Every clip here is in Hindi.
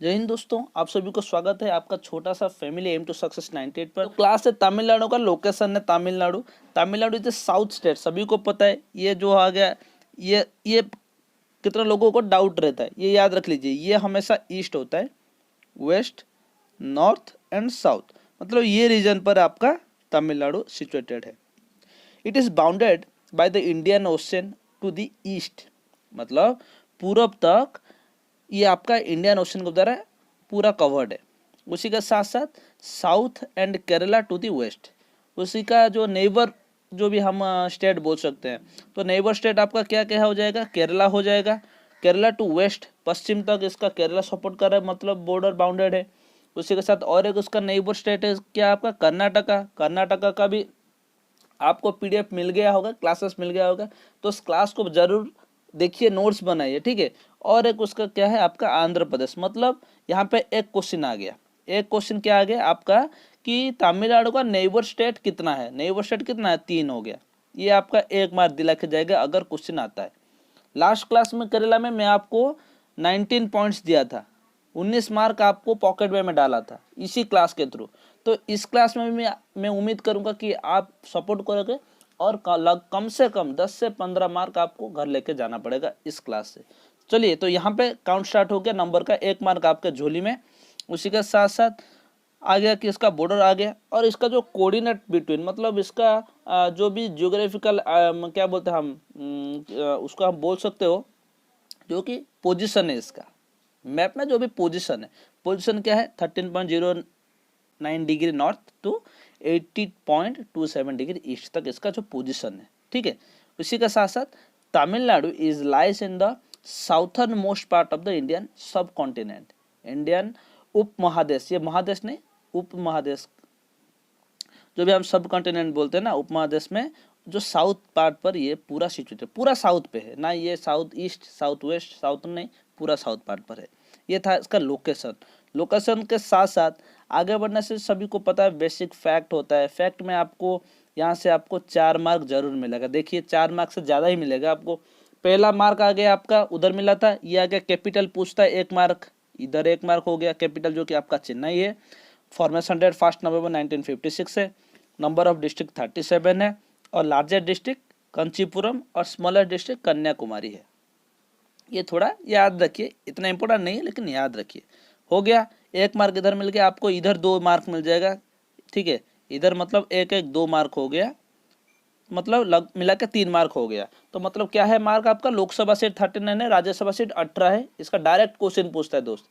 जय हिंद दोस्तों, आप सभी को स्वागत है आपका छोटा सा फैमिली एम टू सक्सेस 98 पर। तो क्लास है तमिलनाडु का, लोकेशन है Tamil Nadu. Tamil Nadu is south state, सभी को पता है। ये जो आ गया, ये कितने लोगों को डाउट रहता है, ये याद रख लीजिए। ये हमेशा ईस्ट होता है, वेस्ट, नॉर्थ एंड साउथ, मतलब ये रीजन पर आपका तमिलनाडु सिचुएटेड है। It is bounded by the Indian Ocean to the east, मतलब पूरब तक ये आपका इंडियन ओशन के द्वारा पूरा कवर्ड है। उसी के साथ साथ south and Kerala to the west, उसी का जो नेबर, जो भी हम स्टेट बोल सकते हैं, तो नेबर स्टेट आपका क्या क्या हो जाएगा, केरला हो जाएगा। केरला टू वेस्ट, पश्चिम तक इसका केरला सपोर्ट कर रहा है, मतलब बॉर्डर बाउंडेड है। उसी के साथ और एक उसका नेबर स्टेट है क्या आपका, कर्नाटका। कर्नाटका का भी आपको पीडीएफ मिल गया होगा, क्लासेस मिल गया होगा, तो उस क्लास को जरूर देखिए, नोट्स बनाइए, ठीक है। और एक उसका क्या है आपका आंध्र प्रदेश, मतलब यहाँ पे एक क्वेश्चन आ गया। एक क्वेश्चन क्या आ गया आपका कि तमिलनाडु का नेबर स्टेट कितना है। नेबर स्टेट कितना है, 3 हो गया। ये आपका 1 मार्क दिला के जाएगा अगर क्वेश्चन आता है। लास्ट क्लास में केरला में मैं आपको 19 पॉइंट्स दिया था, 19 मार्क आपको पॉकेट में डाला था इसी क्लास के थ्रू। तो इस क्लास में भी मैं उम्मीद करूंगा कि आप सपोर्ट करोगे और कम से कम 10 से 15 मार्क आपको घर लेके जाना पड़ेगा इस क्लास से। चलिए, तो यहाँ पे काउंट स्टार्ट हो गया, नंबर का 1 मार्क आपके झोली में। उसी के साथ साथ आ गया कि इसका बॉर्डर आ गया, और इसका जो कोऑर्डिनेट बिटवीन, मतलब इसका जो भी जियोग्राफिकल क्या बोलते हैं हम, उसको हम बोल सकते हो, जो कि पोजीशन है इसका मैप में, जो भी पोजीशन है। पोजीशन क्या है, 13.09 degree north to 80.27 degree east तक इसका जो पोजीशन है, ठीक है। उसी के साथ साथ Tamil Nadu is lies in the southern most part of the Indian सब कॉन्टिनेंट। इंडियन उप महादेश, ये महादेश नहीं, उप महादेश, जो भी हम सब कॉन्टिनेंट बोलते हैं ना, उप महादेश में जो साउथ पार्ट पर ये पूरा सिचुएटेड, पूरा साउथ पे है ना, ये south east, south west, south नहीं, पूरा साउथ पार्ट पर है। ये था इसका लोकेशन। लोकेशन के साथ साथ आगे बढ़ने से सभी को पता है बेसिक फैक्ट होता है। फैक्ट में आपको यहाँ से आपको 4 मार्क जरूर मिलेगा। देखिए, 4 मार्क से ज़्यादा ही मिलेगा आपको। पहला मार्क आ गया आपका, उधर मिला था, ये आ गया कैपिटल पूछता है, 1 मार्क, इधर 1 मार्क हो गया। कैपिटल जो कि आपका चेन्नई है। फॉर्मेशन डेट 1 नवंबर 1956 है। नंबर ऑफ डिस्ट्रिक्ट 37 है, और लार्जेस्ट डिस्ट्रिक्ट कंचीपुरम और स्मॉलेस्ट डिस्ट्रिक्ट कन्याकुमारी है। ये थोड़ा याद रखिए, इतना इंपॉर्टेंट नहीं है लेकिन याद रखिए। हो गया, 1 मार्क इधर मिल गया आपको, इधर 2 मार्क मिल जाएगा, ठीक है। इधर मतलब 1-1 2 मार्क हो गया, मतलब मिला के 3 मार्क हो गया। तो मतलब क्या है मार्क आपका, लोकसभा सीट 39 है, राज्यसभा सीट 18 है। इसका डायरेक्ट क्वेश्चन पूछता है दोस्त,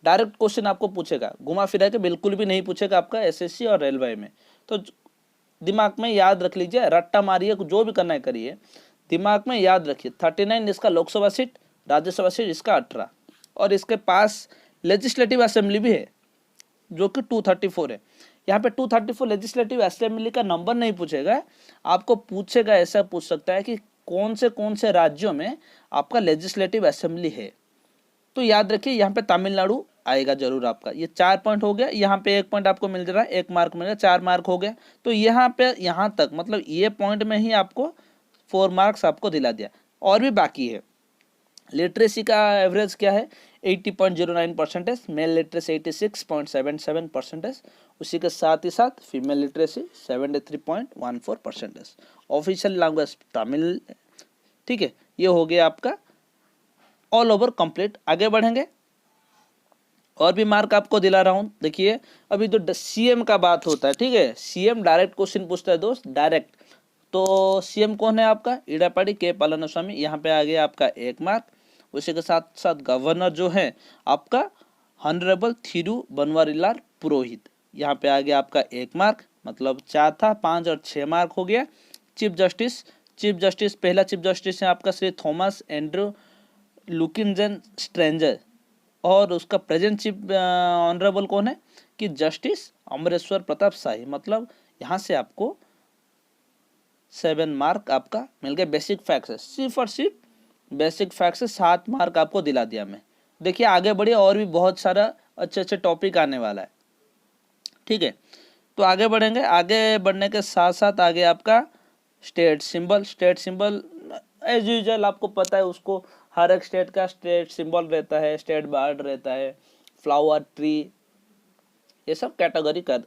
डायरेक्ट क्वेश्चन आपको पूछेगा, घुमा फिरा के बिल्कुल भी नहीं पूछेगा आपका एसएससी और रेलवे में। तो दिमाग में याद रख लीजिए, रट्टा मारिए, जो भी करना है करिए, दिमाग में याद रखिए। 39 इसका लोकसभा सीट, राज्यसभा सीट इसका 18, और इसके पास लेजिस्लेटिव असेंबली भी है जो कि 234 है। यहाँ पे 234 लेजिस्लेटिव असेंबली का नंबर नहीं पूछेगा, आपको पूछेगा, ऐसा पूछ सकता है कि कौन से राज्यों में आपका लेजिस्लेटिव असेंबली है। तो याद रखिए, यहाँ पे तमिलनाडु आएगा जरूर आपका। ये 4 पॉइंट हो गया, यहाँ पे 1 पॉइंट आपको मिल रहा है, 1 मार्क मिल रहा है, 4 मार्क हो गया। तो यहाँ पे यहाँ तक, मतलब ये पॉइंट में ही आपको 4 मार्क्स आपको दिला दिया, और भी बाकी है। लिटरेसी का एवरेज क्या है, 80.09%, मेल लिटरेसी 86.77%। उसी के साथ ही साथ female literacy 73.14%। Official language Tamil, ठीक है। ये हो गया आपका ऑल ओवर कंप्लीट। आगे बढ़ेंगे, और भी मार्क आपको दिला रहा हूं। देखिए, अभी तो सीएम का बात होता है, ठीक है, सीएम डायरेक्ट क्वेश्चन पूछता है दोस्त, डायरेक्ट। तो सीएम कौन है आपका, इडापाडी के पलानीस्वामी, यहाँ पे आ गया आपका 1 मार्क। उसी के साथ साथ गवर्नर जो है आपका हॉनरेबल थिरुवनंतपुरम पुरोहित, यहाँ पे आ गया आपका 1 मार्क, मतलब 4 था, 5 और 6 मार्क हो गया। चीफ जस्टिस पहला चीफ जस्टिस है आपका श्री थॉमस एंड्रू लुकिंजन स्ट्रेंजर, और उसका प्रेजेंट चीफ ऑनरेबल कौन है कि जस्टिस अमरेश्वर प्रताप शाही। मतलब यहाँ से आपको 7 मार्क आपका मिल गया। बेसिक फैक्ट से सिर्फ और सिर्फ बेसिक फैक्ट से 7 मार्क आपको दिला दिया मैं। देखिए, आगे बढ़िए, और भी बहुत सारा अच्छे टॉपिक आने वाला है, ठीक है। तो आगे बढ़ेंगे, आगे बढ़ने के साथ साथ आगे आपका स्टेट सिंबल एज यूजुअल आपको पता है, उसको हर एक स्टेट का स्टेट सिंबल रहता है, स्टेट बॉर्ड रहता है, फ्लावर, ट्री, ये सब कैटेगरी कर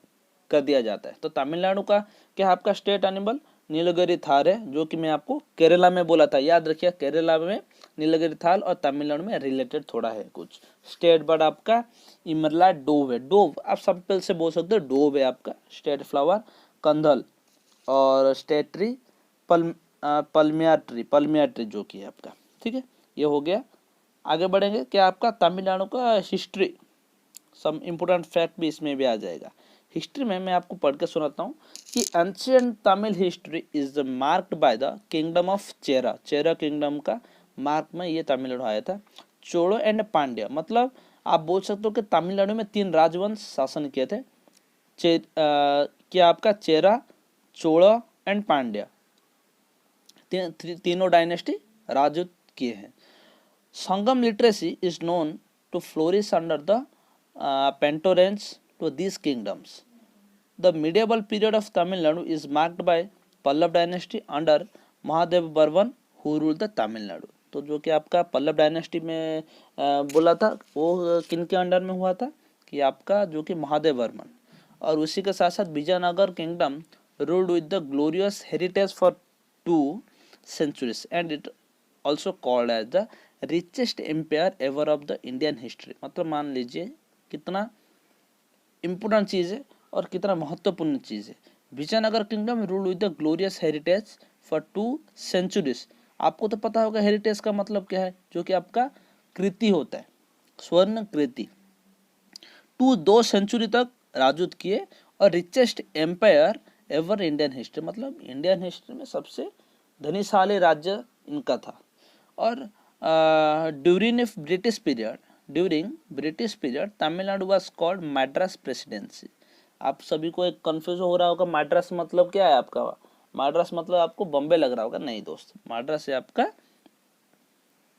दिया जाता है। तो तमिलनाडु का क्या आपका स्टेट एनिमल नीलगिरी थार है, जो कि मैं आपको केरला में बोला था, याद रखिए केरला में नीलगिरी थाल और तमिलनाडु में रिलेटेड थोड़ा है कुछ। स्टेट बर्ड आपका इमरला डोव है, डोव आप सिंपल से बोल सकते हो, डोव है आपका स्टेट फ्लावर। कंदल और स्टेट ट्री पल्मिया ट्री जो कि है आपका, ठीक है, ये हो गया। आगे बढ़ेंगे, क्या आपका तमिलनाडु का हिस्ट्री, सम इम्पोर्टेंट फैक्ट भी इसमें भी आ जाएगा। हिस्ट्री में मैं आपको पढ़ के सुनाता हूँ कि ancient Tamil history is marked by the kingdom of Chera, Chera kingdom का मार्क में ये तमिलनाडु आया था। चोड़ो एंड पांड्या, मतलब आप बोल सकते हो कि तमिलनाडु में 3 राजवंश शासन किए थे, क्या आपका चेरा, चोड़ा एंड पांड्या, तीनों डायनेस्टी राजूत किए हैं। Sangam literacy is known to flourish under the patronage to these kingdoms. The medieval period of Tamil Nadu is marked by Pallava dynasty under Mahadev Barman who ruled the Tamil Nadu. तो जो कि आपका पल्लव डायनेस्टी में बोला था वो किन के अंडर में हुआ था कि आपका जो कि महादेव बर्मन, और उसी के साथ साथ Vijayanagar kingdom ruled with the glorious heritage for 2 centuries and it also called as the richest empire ever of the Indian history. मतलब मान लीजिए कितना इम्पोर्टेंट चीज़ है और कितना महत्वपूर्ण चीज़ है। Vijayanagar kingdom rule with the glorious heritage for 2 centuries। आपको तो पता होगा हेरिटेज का मतलब क्या है, जो कि आपका कृति होता है, स्वर्ण कृति। 2 सेंचुरी तक राजूत किए और richest empire ever Indian history, मतलब इंडियन हिस्ट्री में सबसे धनीशाली राज्य इनका था। और during British period Tamil Nadu was called Madras presidency. आप सभी को एक कंफ्यूज हो रहा होगा, मैड्रास मतलब क्या है आपका, मैड्रास मतलब आपको बॉम्बे लग रहा होगा, नहीं दोस्त, मैड्रास है आपका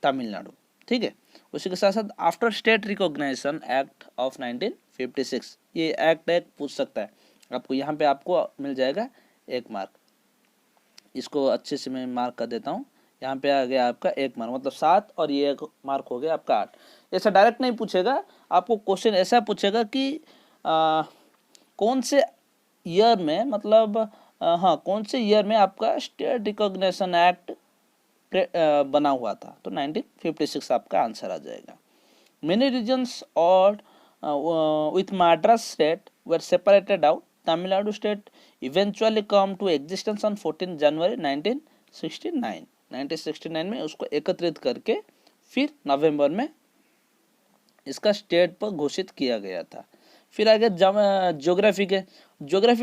तमिलनाडु, ठीक है। उसी के साथ साथ after state recognition act of 1956, ये एक्ट एक पूछ सकता है आपको, यहाँ पे आपको मिल जाएगा 1 मार्क। इसको अच्छे से मैं मार्क कर देता हूँ, यहाँ पे आ गया आपका 1 मार्क, मतलब 7 और ये 1 मार्क हो गया आपका 8। ऐसा डायरेक्ट नहीं पूछेगा, आपको क्वेश्चन ऐसा पूछेगा कि कौन से ईयर में, मतलब हाँ कौन से ईयर में आपका स्टेट रिकॉग्निशन एक्ट बना हुआ था, तो 1956 आपका आंसर आ जाएगा। मेनी रीजन्स और with Madras state were separated out, Tamil Nadu state eventually come to existence on 14 January 1969 में उसको एकत्रित करके फिर नवंबर में इसका स्टेट पर घोषित किया गया था। फिर आगे ज्योग्राफी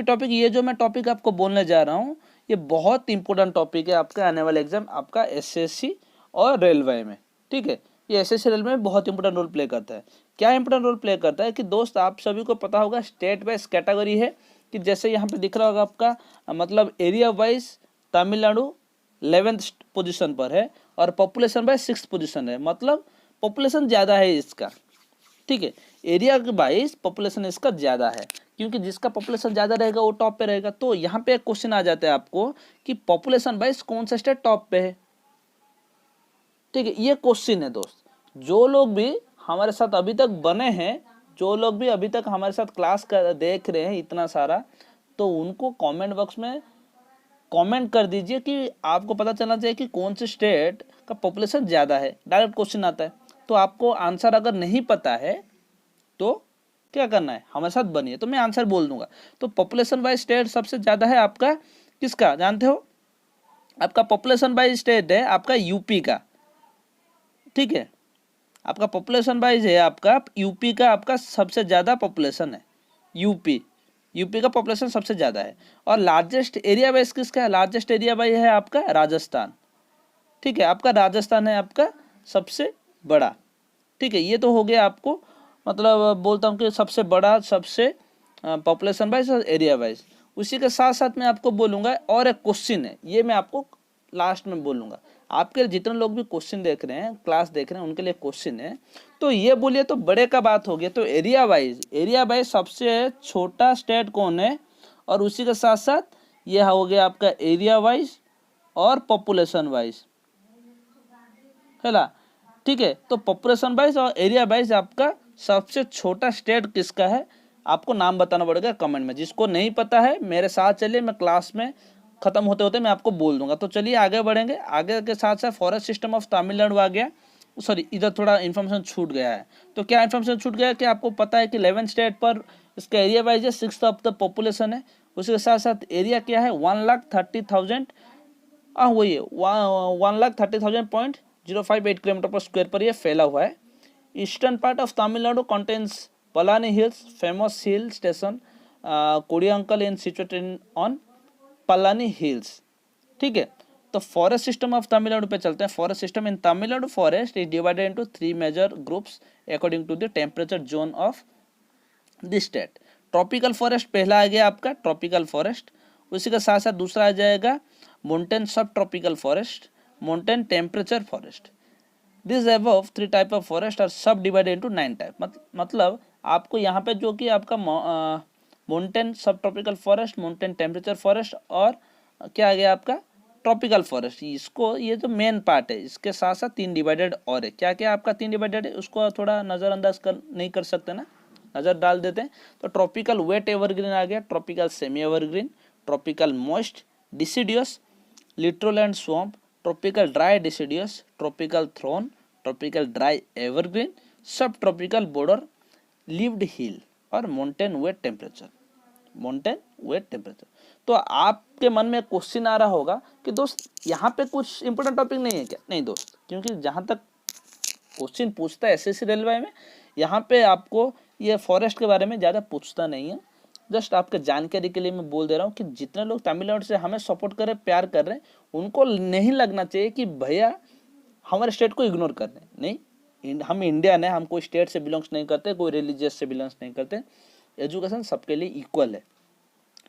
टॉपिक, ये जो मैं टॉपिक आपको बोलने जा रहा हूँ ये बहुत इंपॉर्टेंट टॉपिक है आपका आने वाले एग्जाम, आपका एसएससी और रेलवे में, ठीक है। ये एसएससी रेलवे में बहुत इंपॉर्टेंट रोल प्ले करता है। क्या इंपॉर्टेंट रोल प्ले करता है कि दोस्त आप सभी को पता होगा स्टेट वाइज कैटेगरी है, कि जैसे यहाँ पे दिख रहा होगा आपका, मतलब area wise Tamil Nadu 11th position पर है और पॉपुलेशन वाइज 6th पोजीशन है, मतलब पॉपुलेशन ज़्यादा है इसका, ठीक है। एरिया के वाइज पॉपुलेशन इसका ज़्यादा है, क्योंकि जिसका पॉपुलेशन ज़्यादा रहेगा वो टॉप पे रहेगा। तो यहाँ पे एक क्वेश्चन आ जाता है आपको कि पॉपुलेशन वाइज कौन सा स्टेट टॉप पे है, ठीक है। ये क्वेश्चन है दोस्त, जो लोग भी हमारे साथ अभी तक बने हैं, जो लोग भी अभी तक हमारे साथ क्लास देख रहे हैं इतना सारा, तो उनको कमेंट बॉक्स में कमेंट कर दीजिए कि आपको पता चलना चाहिए कि कौन से स्टेट का पॉपुलेशन ज़्यादा है। डायरेक्ट क्वेश्चन आता है, तो आपको आंसर अगर नहीं पता है तो क्या करना है, हमारे साथ बनिए, तो मैं आंसर बोल दूंगा। तो पॉपुलेशन वाइज स्टेट सबसे ज़्यादा है आपका किसका जानते हो, आपका पॉपुलेशन वाइज स्टेट है आपका यूपी का, ठीक है। आपका पॉपुलेशन वाइज है आपका यूपी का, आपका सबसे ज़्यादा पॉपुलेशन है यूपी का पॉपुलेशन सबसे ज़्यादा है। और लार्जेस्ट एरिया वाइज किसका है, लार्जेस्ट एरिया वाइज है आपका राजस्थान, ठीक है। आपका राजस्थान है आपका सबसे बड़ा, ठीक है। ये तो हो गया आपको, मतलब बोलता हूँ कि सबसे बड़ा, सबसे पॉपुलेशन वाइज और एरिया वाइज। उसी के साथ साथ मैं आपको बोलूँगा और एक क्वेश्चन है, ये मैं आपको लास्ट में बोलूँगा। आपके जितने लोग भी क्वेश्चन देख रहे हैं, क्लास देख रहे हैं, उनके लिए क्वेश्चन है। तो ये बोलिए तो बड़े का बात हो गया, तो एरिया वाइज सबसे छोटा स्टेट कौन है, और उसी के साथ साथ ये हो गया आपका एरिया वाइज और पॉपुलेशन वाइज, है ना, ठीक है। तो पॉपुलेशन वाइज और एरिया वाइज आपका सबसे छोटा स्टेट किसका है, आपको नाम बताना पड़ेगा कमेंट में। जिसको नहीं पता है मेरे साथ चलिए, मैं क्लास में खत्म होते होते मैं आपको बोल दूंगा। तो चलिए आगे बढ़ेंगे। आगे के साथ साथ फॉरेस्ट सिस्टम ऑफ तमिलनाडु आ गया। सॉरी, इधर थोड़ा इन्फॉर्मेशन छूट गया है। तो क्या इन्फॉर्मेशन छूट गया है कि आपको पता है कि 11 स्टेट पर इसका एरिया वाइज है, 6th ऑफ द पॉपुलेशन है। उसके साथ साथ एरिया क्या है, 1,30,000, वही है 1,30,000.058 किलोमीटर पर स्क्वायर पर ये फैला हुआ है। Eastern part of Tamil Nadu contains Palani hills, famous hill station Kodaikanal in situated on Palani hills. ठीक है, तो फॉरेस्ट सिस्टम ऑफ तमिलनाडु पे चलते हैं। Forest system in Tamil Nadu forest is divided into 3 major groups according to the temperature zone of the state. Tropical forest पहला आ गया आपका, ट्रॉपिकल फॉरेस्ट। उसी के साथ साथ दूसरा आ जाएगा mountain sub tropical forest, mountain temperature forest. This above 3 type of forest are sub divided into 9 type. मतलब आपको यहाँ पे जो कि आपका mountain sub tropical forest, mountain temperature forest और क्या आ गया आपका ट्रॉपिकल फॉरेस्ट, इसको ये जो मेन पार्ट है इसके साथ साथ 3 डिवाइडेड और है। क्या क्या आपका 3 डिवाइडेड है, उसको थोड़ा नज़रअंदाज कर नहीं कर सकते ना, नज़र डाल देते हैं। तो ट्रॉपिकल वेट एवरग्रीन आ गया, tropical semi evergreen, tropical moist deciduous littoral and swamp, tropical dry deciduous, tropical thorn, tropical dry evergreen, subtropical broad leaved hill और mountain wet temperature, mountain wet temperature. तो आपके मन में क्वेश्चन आ रहा होगा कि दोस्त यहाँ पे कुछ इंपॉर्टेंट टॉपिक नहीं है क्या? नहीं दोस्त, क्योंकि जहाँ तक क्वेश्चन पूछता है एसएससी रेलवे में, यहाँ पे आपको ये फॉरेस्ट के बारे में ज़्यादा पूछता नहीं है। जस्ट आपके जानकारी के लिए मैं बोल दे रहा हूँ कि जितने लोग तमिलनाडु से हमें सपोर्ट कर रहे हैं, प्यार कर रहे हैं, उनको नहीं लगना चाहिए कि भैया हमारे स्टेट को इग्नोर कर रहे हैं। नहीं, हम इंडियन है, हम कोई स्टेट से बिलोंग्स नहीं करते, कोई रिलीजियस से बिलोंग्स नहीं करते। एजुकेशन सबके लिए इक्वल है।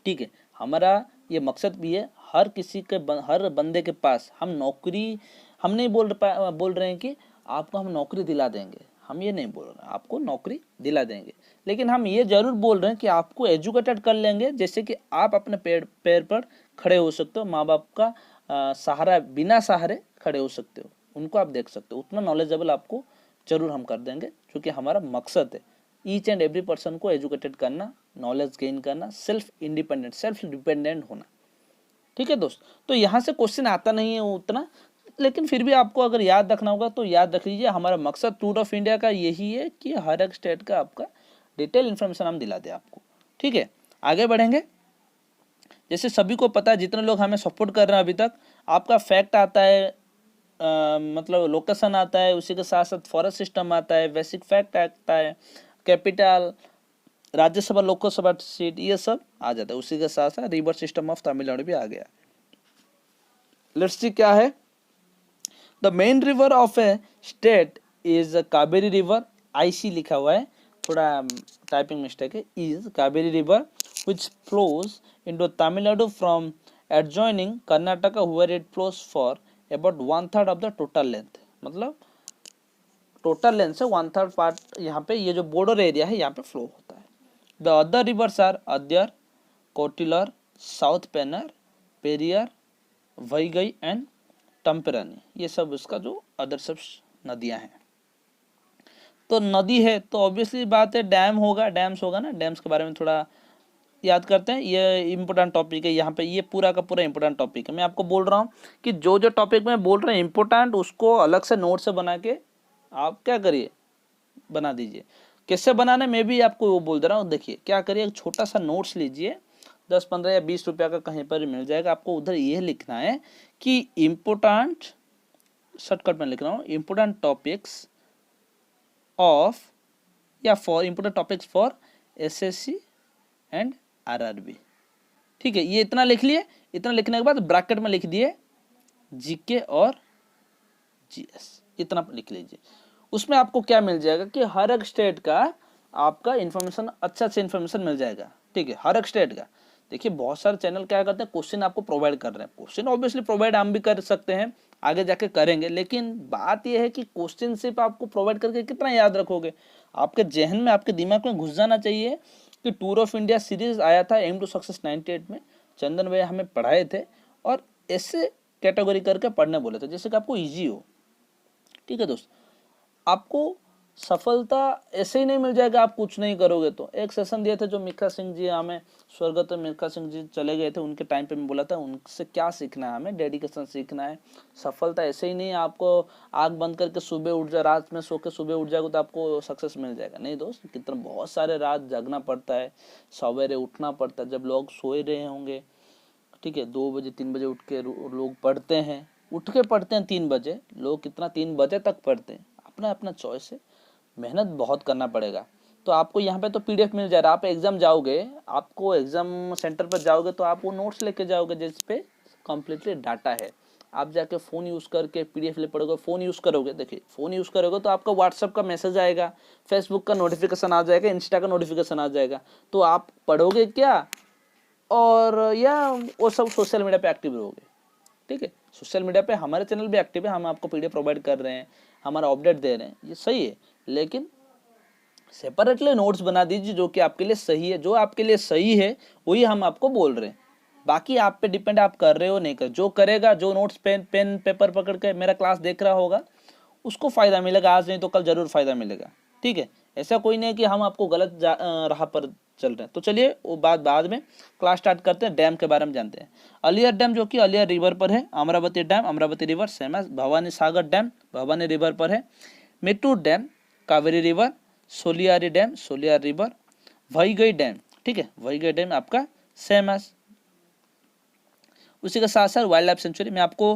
ठीक है, हमारा ये मकसद भी है हर किसी के हर बंदे के पास हम नौकरी, हम नहीं बोल रहे हैं कि आपको हम नौकरी दिला देंगे, हम ये नहीं बोल रहे हैं आपको नौकरी दिला देंगे, लेकिन हम ये जरूर बोल रहे हैं कि आपको एजुकेटेड कर लेंगे, जैसे कि आप अपने पैर पर खड़े हो सकते हो, माँ बाप का सहारा बिना सहारे खड़े हो सकते हो, उनको आप देख सकते हो, उतना नॉलेजेबल आपको जरूर हम कर देंगे, क्योंकि हमारा मकसद है ईच एंड एवरी पर्सन को एजुकेटेड करना, नॉलेज गेन करना, सेल्फ इंडिपेंडेंट, सेल्फ डिपेंडेंट होना। ठीक है दोस्त, तो यहाँ से क्वेश्चन आता नहीं है उतना, लेकिन फिर भी आपको अगर याद रखना होगा तो याद रख लीजिए। हमारा मकसद टूर ऑफ इंडिया का यही है कि हर एक स्टेट का आपका डिटेल इन्फॉर्मेशन हम दिला दें आपको। ठीक है, आगे बढ़ेंगे। जैसे सभी को पता है, जितने लोग हमें सपोर्ट कर रहे हैं अभी तक, आपका फैक्ट आता है, मतलब लोकेशन आता है, उसी के साथ साथ फॉरेस्ट सिस्टम आता है, बेसिक फैक्ट आता है, कैपिटल, राज्यसभा लोकसभा सीट, ये सब आ जाता है। उसी के साथ साथ रिवर सिस्टम ऑफ तमिलनाडु भी आ गया। लेट्स सी क्या है। The main river of A state is Kaveri river, IC लिखा हुआ है, थोड़ा टाइपिंग मिस्टेक है, is Kaveri river which flows into Tamil Nadu from adjoining Karnataka where it flows for about 1/3 of the total length। मतलब टोटल लेंथ से 1/3 पार्ट यहाँ पे ये जो बॉर्डर एरिया है यहाँ पे फ्लो होता है। The other rivers are Adyar, कोटिलर, साउथ पेनर, पेरियर, वैगई एंड टम्पेरानी, ये सब इसका जो अदर सब नदियाँ हैं। तो नदी है तो ऑब्वियसली बात है डैम होगा, डैम्स होगा ना, डैम्स के बारे में थोड़ा याद करते हैं। ये इंपॉर्टेंट टॉपिक है यहाँ पे, ये पूरा का पूरा इंपॉर्टेंट टॉपिक है। मैं आपको बोल रहा हूँ कि जो जो टॉपिक में बोल रहे हैं इंपॉर्टेंट, उसको अलग से नोट से बना के आप क्या करिए, बना दीजिए। कैसे बनाना मैं भी आपको वो बोल दे रहा हूँ। देखिए क्या करिए, एक छोटा सा नोट्स लीजिए, 10, 15 या 20 रुपया का कहीं पर मिल जाएगा आपको। उधर ये लिखना है कि इम्पोर्टेंट, शॉर्टकट में लिख रहा हूँ, इम्पोर्टेंट टॉपिक्स ऑफ या for important topics for SSC and RRB. ठीक है, ये इतना लिख लिए। इतना लिखने के बाद ब्रैकेट में लिख दिए जीके और जीएस, इतना लिख लीजिए। उसमें आपको क्या मिल जाएगा कि हर एक स्टेट का आपका इन्फॉर्मेशन, अच्छा से इन्फॉर्मेशन मिल जाएगा। ठीक है, हर एक स्टेट का। देखिए बहुत सारे चैनल क्या करते हैं, क्वेश्चन आपको प्रोवाइड कर रहे हैं। क्वेश्चन ऑब्वियसली प्रोवाइड हम भी कर सकते हैं, आगे जाके करेंगे, लेकिन बात यह है कि क्वेश्चन सिर्फ आपको प्रोवाइड करके कितना याद रखोगे। आपके जहन में, आपके दिमाग में घुस जाना चाहिए कि टूर ऑफ इंडिया सीरीज आया था एम टू सक्सेस 98 में, चंदन भैया हमें पढ़ाए थे और ऐसे कैटेगरी करके पढ़ने बोले थे जैसे कि आपको ईजी हो। ठीक है दोस्त, आपको सफलता ऐसे ही नहीं मिल जाएगा आप कुछ नहीं करोगे तो। एक सेशन दिए थे जो मिल्खा सिंह जी, हमें स्वर्गत मिल्खा सिंह जी चले गए थे, उनके टाइम पे मैं बोला था उनसे क्या सीखना है, हमें डेडिकेशन सीखना है। सफलता ऐसे ही नहीं आपको आंख बंद करके सुबह उठ जा, रात में सो के सुबह उठ जाएगा तो आपको सक्सेस मिल जाएगा, नहीं दोस्त। कितना बहुत सारे रात जगना पड़ता है, सवेरे उठना पड़ता है, जब लोग सोए रहे होंगे, ठीक है, 2 बजे 3 बजे उठ के लोग पढ़ते हैं, उठ के पढ़ते हैं 3 बजे, लोग कितना 3 बजे तक पढ़ते हैं, अपना अपना चॉइस है, मेहनत बहुत करना पड़ेगा। तो आपको यहाँ पे तो पीडीएफ मिल जाएगा, आप एग्जाम जाओगे, आपको एग्जाम सेंटर पर जाओगे तो आप वो नोट्स लेके जाओगे जिस पे कम्प्लीटली डाटा है। आप जाके फ़ोन यूज़ करके पीडीएफ ले पढ़ोगे, फ़ोन यूज़ करोगे, देखिए फ़ोन यूज़ करोगे तो आपका व्हाट्सअप का मैसेज आएगा, फेसबुक का नोटिफिकेशन आ जाएगा, इंस्टा का नोटिफिकेशन आ जाएगा, तो आप पढ़ोगे क्या और या वो सब सोशल मीडिया पे एक्टिव रहोगे, ठीक है। सोशल मीडिया पे हमारे चैनल भी एक्टिव है, हम आपको पीडीएफ प्रोवाइड कर रहे हैं, हमारा अपडेट दे रहे हैं, ये सही है, लेकिन सेपरेटली नोट्स बना दीजिए जो कि आपके लिए सही है, जो आपके लिए सही है वही हम आपको बोल रहे हैं। बाकी आप पे डिपेंड, आप कर रहे हो नहीं कर, जो करेगा, जो नोट्स पेन पेपर पकड़ के मेरा क्लास देख रहा होगा उसको फ़ायदा मिलेगा, आज नहीं तो कल जरूर फ़ायदा मिलेगा, ठीक है। ऐसा कोई नहीं कि हम आपको गलत राह पर चल रहे हैं। तो चलिए वो बात बाद में, क्लास स्टार्ट करते हैं, डैम के बारे में जानते हैं। अलियर डैम जो कि अलियर रिवर पर है, Amaravati dam Amaravati river same as Bhavani Sagar dam Bhavani river पर है, Mettur dam Kaveri river, Solaiyar dam Solaiyar river, Vaigai dam, ठीक है, वहीगई डैम आपका सेम एज। उसी के साथ साथ वाइल्ड लाइफ सेंचुरी, मैं आपको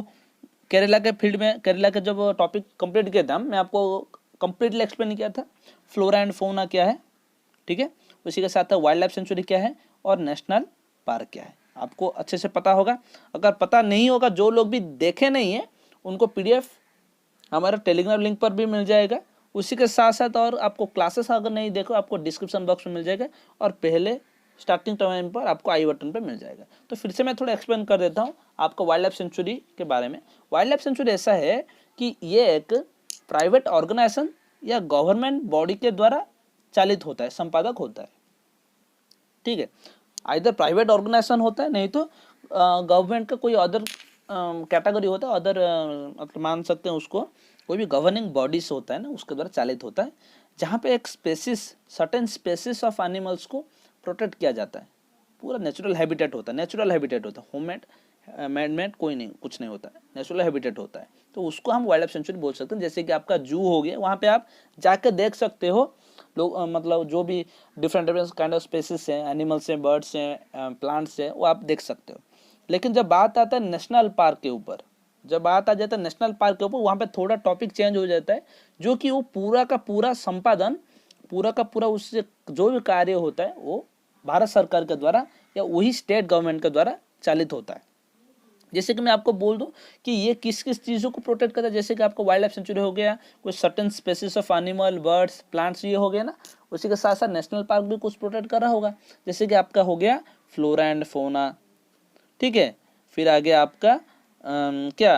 केरला के फील्ड में, केरला के जब टॉपिक कंप्लीट किया था मैं आपको कंप्लीटली एक्सप्लेन किया था फ्लोरा एंड फौना क्या है, ठीक है। उसी के साथ वाइल्ड लाइफ सेंचुरी क्या है और नेशनल पार्क क्या है, आपको अच्छे से पता होगा। अगर पता नहीं होगा, जो लोग भी देखे नहीं है उनको पीडीएफ हमारा टेलीग्राम लिंक पर भी मिल जाएगा। उसी के साथ साथ और आपको क्लासेस अगर नहीं देखो, आपको डिस्क्रिप्शन बॉक्स में मिल जाएगा, और पहले स्टार्टिंग टाइम पर आपको आई बटन पर मिल जाएगा। तो फिर से मैं थोड़ा एक्सप्लेन कर देता हूँ आपको वाइल्ड लाइफ सेंचुरी के बारे में। वाइल्ड लाइफ सेंचुरी ऐसा है कि ये एक प्राइवेट ऑर्गेनाइजेशन या गवर्नमेंट बॉडी के द्वारा चालित होता है, संपादक होता है, ठीक है। आइदर प्राइवेट ऑर्गेनाइजेशन होता है, नहीं तो गवर्नमेंट का कोई अदर कैटेगरी होता है, अदर मतलब मान सकते हैं उसको, कोई भी गवर्निंग बॉडीज होता है ना, उसके द्वारा चालित होता है, जहाँ पे एक species, certain species of animals को प्रोटेक्ट किया जाता है। पूरा नेचुरल हैबिटेट होता है, नेचुरल हैबिटेट होता है, होममेड मैनमेड कोई नहीं, कुछ नहीं होता है, नेचुरल हैबिटेट होता है, तो उसको हम वाइल्ड लाइफ सेंचुरी बोल सकते हैं। जैसे कि आपका जू हो गया, वहाँ पे आप जाकर देख सकते हो लोग, मतलब जो भी different different kind of species हैं, एनिमल्स हैं, बर्ड्स हैं, प्लांट्स हैं, वो आप देख सकते हो। लेकिन जब बात आता है नेशनल पार्क के ऊपर, जब बात आ जाता है नेशनल पार्क के ऊपर, वहाँ पे थोड़ा टॉपिक चेंज हो जाता है, जो कि वो पूरा का पूरा संपादन, पूरा का पूरा उससे जो भी कार्य होता है वो भारत सरकार के द्वारा या वही स्टेट गवर्नमेंट के द्वारा चालित होता है। जैसे कि मैं आपको बोल दूं कि ये किस किस चीज़ों को प्रोटेक्ट करता है, जैसे कि आपको वाइल्ड लाइफ सेंचुरी हो गया, कोई certain species of animal, birds, plants, ये हो गया ना। उसी के साथ साथ नेशनल पार्क भी कुछ प्रोटेक्ट कर रहा होगा, जैसे कि आपका हो गया फ्लोरा एंड फौना, ठीक है। फिर आगे आपका क्या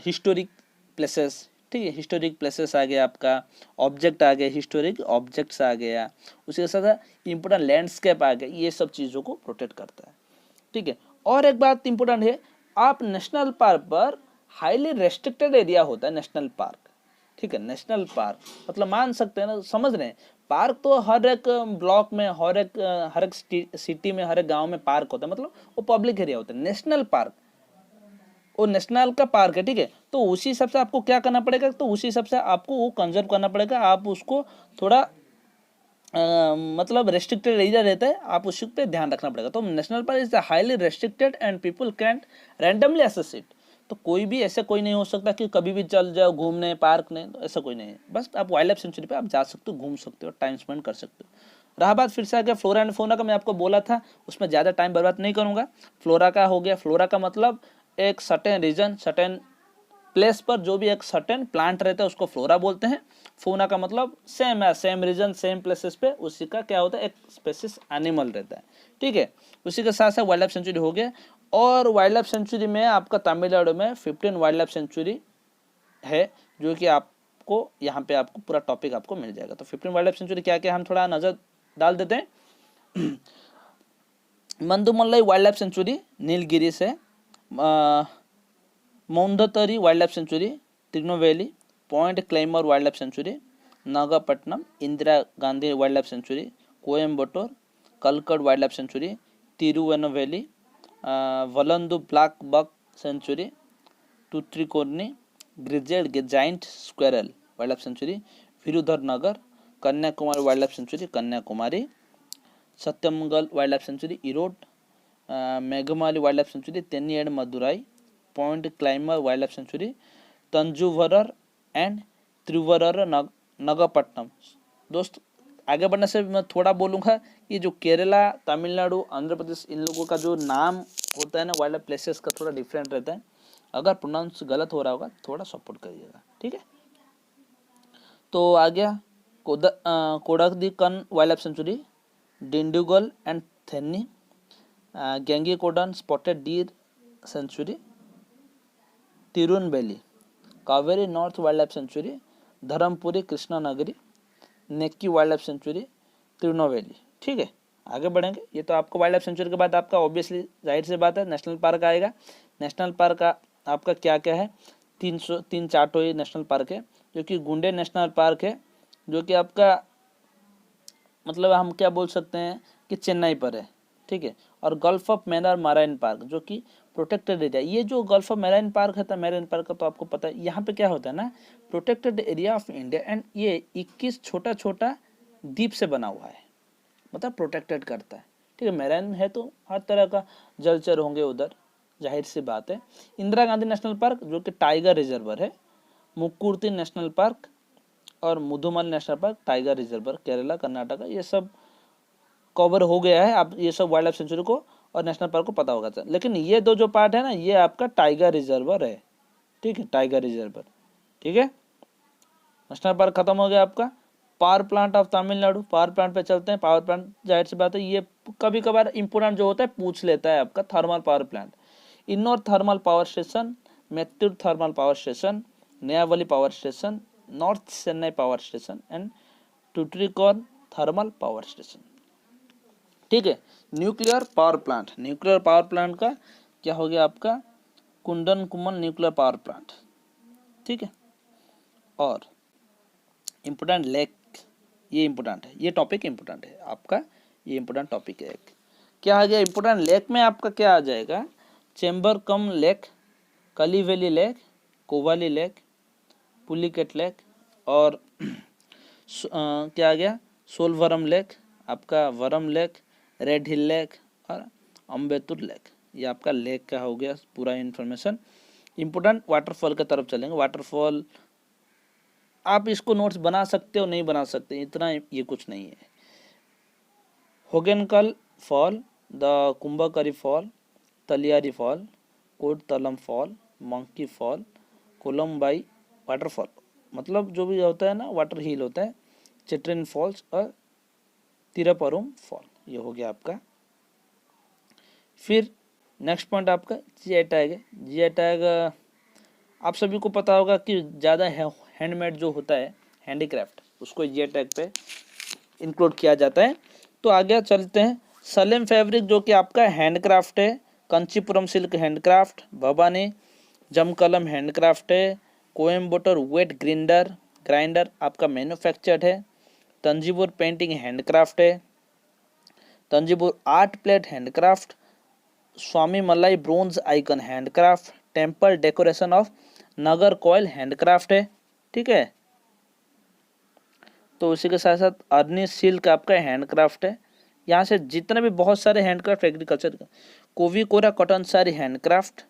हिस्टोरिक प्लेसेस, ठीक है, हिस्टोरिक प्लेसेस आ गया, आपका ऑब्जेक्ट आ गया, हिस्टोरिक ऑब्जेक्ट्स आ गया, उसी के साथ इंपोर्टेंट लैंडस्केप आ गया, ये सब चीज़ों को प्रोटेक्ट करता है, ठीक है। और एक बात इंपोर्टेंट है, आप नेशनल पार्क पर हाईली रेस्ट्रिक्टेड एरिया होता है नेशनल पार्क, ठीक है। नेशनल पार्क मतलब मान सकते हैं ना, समझ रहे हैं, पार्क तो हर एक ब्लॉक में, हर एक सिटी में, हर एक गांव में पार्क होता है, मतलब वो पब्लिक एरिया होता है। नेशनल पार्क वो नेशनल का पार्क है, ठीक है। तो उसी हिसाब से आपको क्या करना पड़ेगा, तो उसी हिसाब से आपको वो कंजर्व करना पड़ेगा, आप उसको थोड़ा मतलब रेस्ट्रिक्टेड एरिया रहता है, आप उस पे ध्यान रखना पड़ेगा। तो national park is highly restricted and people can't randomly access it. तो कोई भी ऐसे कोई नहीं हो सकता कि कभी भी चल जाओ घूमने पार्क नहीं, तो ऐसा कोई नहीं है। बस आप वाइल्ड लाइफ सेंचुरी पे आप जा सकते हो, घूम सकते हो, टाइम स्पेंड कर सकते हो। रहा बात फिर से आ गया फ्लोरा एंड फौना का, मैं आपको बोला था उसमें ज़्यादा टाइम बर्बाद नहीं करूँगा। फ्लोरा का हो गया, फ्लोरा का मतलब एक सर्टेन रीजन, सर्टेन प्लेस पर जो भी एक सर्टेन प्लांट रहता है उसको फ्लोरा बोलते हैं। फौना का मतलब सेम है, सेम रीजन सेम प्लेसेस पे उसी का क्या होता है, एक स्पेसिस एनिमल रहता है, ठीक है। उसी के साथ साथ वाइल्ड लाइफ सेंचुरी हो गया, और वाइल्ड लाइफ सेंचुरी में आपका तमिलनाडु में 15 वाइल्ड लाइफ सेंचुरी है, जो कि आपको यहाँ पे आपको पूरा टॉपिक आपको मिल जाएगा। तो 15 वाइल्ड लाइफ सेंचुरी क्या क्या, हम थोड़ा नजर डाल देते हैं। Mudumalai wild life sanctuary Nilgiri से, Mundanthurai wild life sanctuary Tirunelveli, point Calimere wild life sanctuary, Nagapattinam Indira Gandhi wild life sanctuary, Coimbatore Kalakad wild life sanctuary, Tirunelveli Vallanadu black buck sanctuary, Tuticorin grizzled giant squirrel wild life sanctuary, Virudhunagar Kanyakumari wild life sanctuary Kanyakumari, Sathyamangalam wild life sanctuary Erode, Meghamalai wild life sanctuary Theni and Madurai, point Calimere wild life sanctuary Thanjavur and त्रिवरर नगरपट्टनम। दोस्त आगे बढ़ने से मैं थोड़ा बोलूँगा कि जो केरला तमिलनाडु आंध्र प्रदेश इन लोगों का जो नाम होता है ना वाइल्ड लाइफ प्लेसेस का थोड़ा डिफरेंट रहता है। अगर प्रोनाउंस गलत हो रहा होगा थोड़ा सपोर्ट करिएगा, ठीक है। तो आ गया Kodaikanal wild life sanctuary, Dindigul and Theni, Gangaikondan spotted deer sanctuary, Tirunelveli, Kaveri north wild life sanctuary, Dharmapuri Krishnagiri, नेक्की वाइल्ड लाइफ सेंचुरी तिरुनवेली, ठीक है। आगे बढ़ेंगे। ये तो आपको वाइल्ड लाइफ सेंचुरी के बाद आपका ऑब्वियसली जाहिर सी बात है नेशनल पार्क आएगा। नेशनल पार्क आपका क्या क्या है, 304 तो ये नेशनल पार्क है, जो कि गुंडे नेशनल पार्क है, जो कि आपका मतलब हम क्या बोल सकते हैं कि चेन्नई पर है, ठीक है। और gulf of Menar marine park जो कि प्रोटेक्टेड एरिया, ये जो गल्फ ऑफ मैराइन पार्क है तो मैराइन पार्क का तो आपको पता है, यहाँ पे क्या होता है ना protected area of India and ये 21 छोटा छोटा द्वीप से बना हुआ है, मतलब प्रोटेक्टेड करता है, ठीक है। मैराइन है तो हर तरह का जलचर होंगे उधर, जाहिर सी बात है। इंदिरा गांधी नेशनल पार्क जो कि टाइगर रिजर्वर है, मुक्कुर्ती नेशनल पार्क और Mudumalai national park tiger reserve Kerala Karnataka, ये सब कवर हो गया है। आप ये सब वाइल्ड लाइफ सेंचुरी को और नेशनल पार्क को पता होगा, लेकिन ये दो जो पार्ट है ना ये आपका टाइगर रिजर्वर है, ठीक है, टाइगर रिजर्वर, ठीक है। नेशनल पार्क खत्म हो गया आपका। Power plant of Tamil Nadu, power plant पे चलते हैं। पावर प्लांट जाहिर सी बात है ये कभी कभार इंपोर्टेंट जो होता है पूछ लेता है आपका। Thermal power plant, Ennore thermal power station, Mettur thermal power station, Neyveli power station, north Chennai power station and Tuticorin thermal power station, ठीक है। Nuclear power plant, nuclear power plant का क्या हो गया आपका Kudankulam nuclear power plant, ठीक है। और इम्पोर्टेंट लेक, ये इम्पोर्टेंट है, ये टॉपिक इम्पोर्टेंट है आपका, ये इम्पोर्टेंट टॉपिक है। क्या आ गया इम्पोर्टेंट लेक में आपका क्या आ जाएगा, चेंबर कम lake, Kaliveli lake, कोवाली lake, Pulicat lake और क्या आ गया सोलवरम लेक, आपका वरम लेक, रेड हिल लेक और अम्बेतुर लेक। ये आपका लेक का हो गया पूरा इन्फॉर्मेशन। इम्पोर्टेंट वाटरफॉल की तरफ चलेंगे। वाटरफॉल आप इसको नोट्स बना सकते हो, नहीं बना सकते, इतना ये कुछ नहीं है। Hogenakkal fall, the Kumbakkarai fall, Thalaiyar fall, Courtallam fall, monkey fall, कोलम्बाई वाटरफॉल, मतलब जो भी होता है ना वाटर हिल होता है, चिट्रेन फॉल्स और तिरुपरुम फॉल, ये हो गया आपका। फिर नेक्स्ट पॉइंट आपका जीआई टैग है। जीआई टैग आप सभी को पता होगा कि ज़्यादा हैंडमेड जो होता है हैंडीक्राफ्ट उसको जीआई टैग पे इंक्लूड किया जाता है। तो आगे चलते हैं। सलेम फैब्रिक जो कि आपका हैंडक्राफ्ट है, Kanchipuram silk handcraft, Bhavani Jamakkalam handcraft है, कोयम्बटूर वेट ग्राइंडर आपका मैन्युफैक्चर्ड है, तंजीपुर पेंटिंग हैंडक्राफ्ट है, Thanjavur art plate handcraft, Swamimalai bronze icon handcraft, temple decoration of Nagercoil handcraft है, ठीक है। तो उसी के साथ साथ अर्नी सिल्क आपका हैंडक्राफ्ट है। यहाँ से जितने भी बहुत सारे हैंडक्राफ्ट एग्रीकल्चर का, Kovai Kora cotton sari handcraft,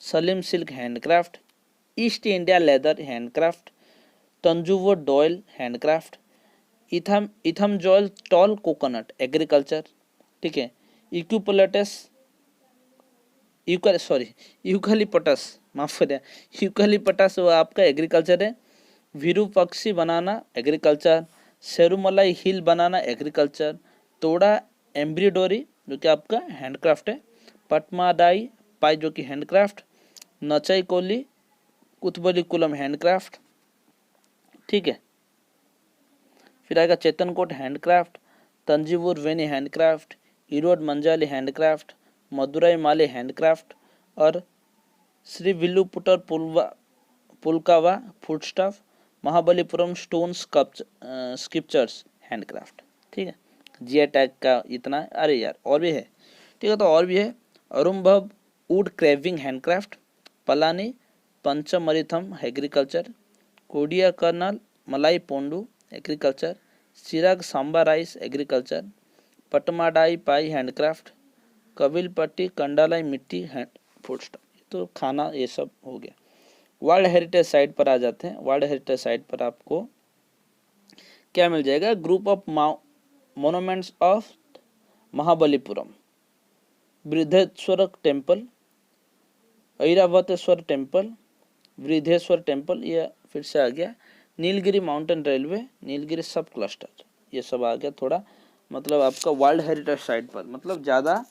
Salem silk handcraft, east India leather handcraft, Thanjavur doll handcraft, Eathamozhi tall coconut agriculture, ठीक है। यूकलिपटस माफ करें, यूकलिपटस वो आपका एग्रीकल्चर है। विरूपक्षी बनाना एग्रीकल्चर, सेरुमलाई हिल बनाना एग्रीकल्चर, तोड़ा एम्ब्रॉयडरी जो कि आपका हैंडक्राफ्ट है, पटमादाई पाई जो कि हैंडक्राफ्ट, नचाई कोली कुतबली कुलम हैंडक्राफ्ट, ठीक है। फिर आएगा Chettinad Kottan handcraft, Thanjavur Veena handcraft, Erode Manjal handcraft, Madurai Malli handcraft और Srivilliputtur Palkova foodstuff, Mahabalipuram stone sculptures handcraft, ठीक है। जीआई टैग का इतना, अरे यार और भी है, ठीक है। तो और भी है, Arumbavur wood carving handcraft, Palani Panchamirtham agriculture, Kodaikanal Malai Poondu agriculture, Seeraga Samba rice agriculture, Pattamadai Pai handcraft, Kovilpatti Kadalai Mittai hand food stock. तो खाना ये सब हो गया। वर्ल्ड हेरिटेज साइट पर आ जाते हैं। वर्ल्ड हेरिटेज साइट पर आपको क्या मिल जाएगा, group of monuments of Mahabalipuram, Brihadeeswara temple, Airavateswara temple, Vriddheswara temple, ये फिर से आ गया। नीलगिरी माउंटेन रेलवे, नीलगिरी सब क्लस्टर, ये सब आ गया। थोड़ा मतलब आपका वर्ल्ड हेरिटेज साइट पर मतलब ज़्यादा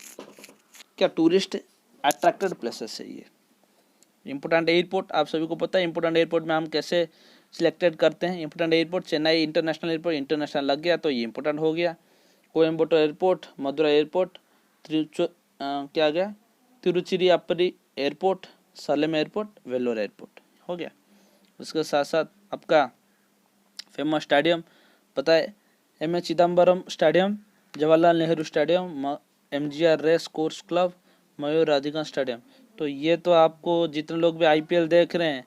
क्या टूरिस्ट अट्रैक्टेड प्लेसेस है ये। इम्पोर्टेंट एयरपोर्ट आप सभी को पता है, इम्पोर्टेंट एयरपोर्ट में हम कैसे सिलेक्टेड करते हैं। Important airport Chennai international airport, international लग गया तो ये इम्पोर्टेंट हो गया। कोयम्बटूर एयरपोर्ट, मदुरा एयरपोर्ट, क्या गया, Tiruchirappalli airport, Salem airport, Vellore airport हो गया। उसके साथ साथ आपका फेमस स्टेडियम पता है, M A Chidambaram stadium, Jawaharlal Nehru stadium, MGR race course club, Mayur Radhika stadium. तो ये तो आपको जितने लोग भी IPL देख रहे हैं,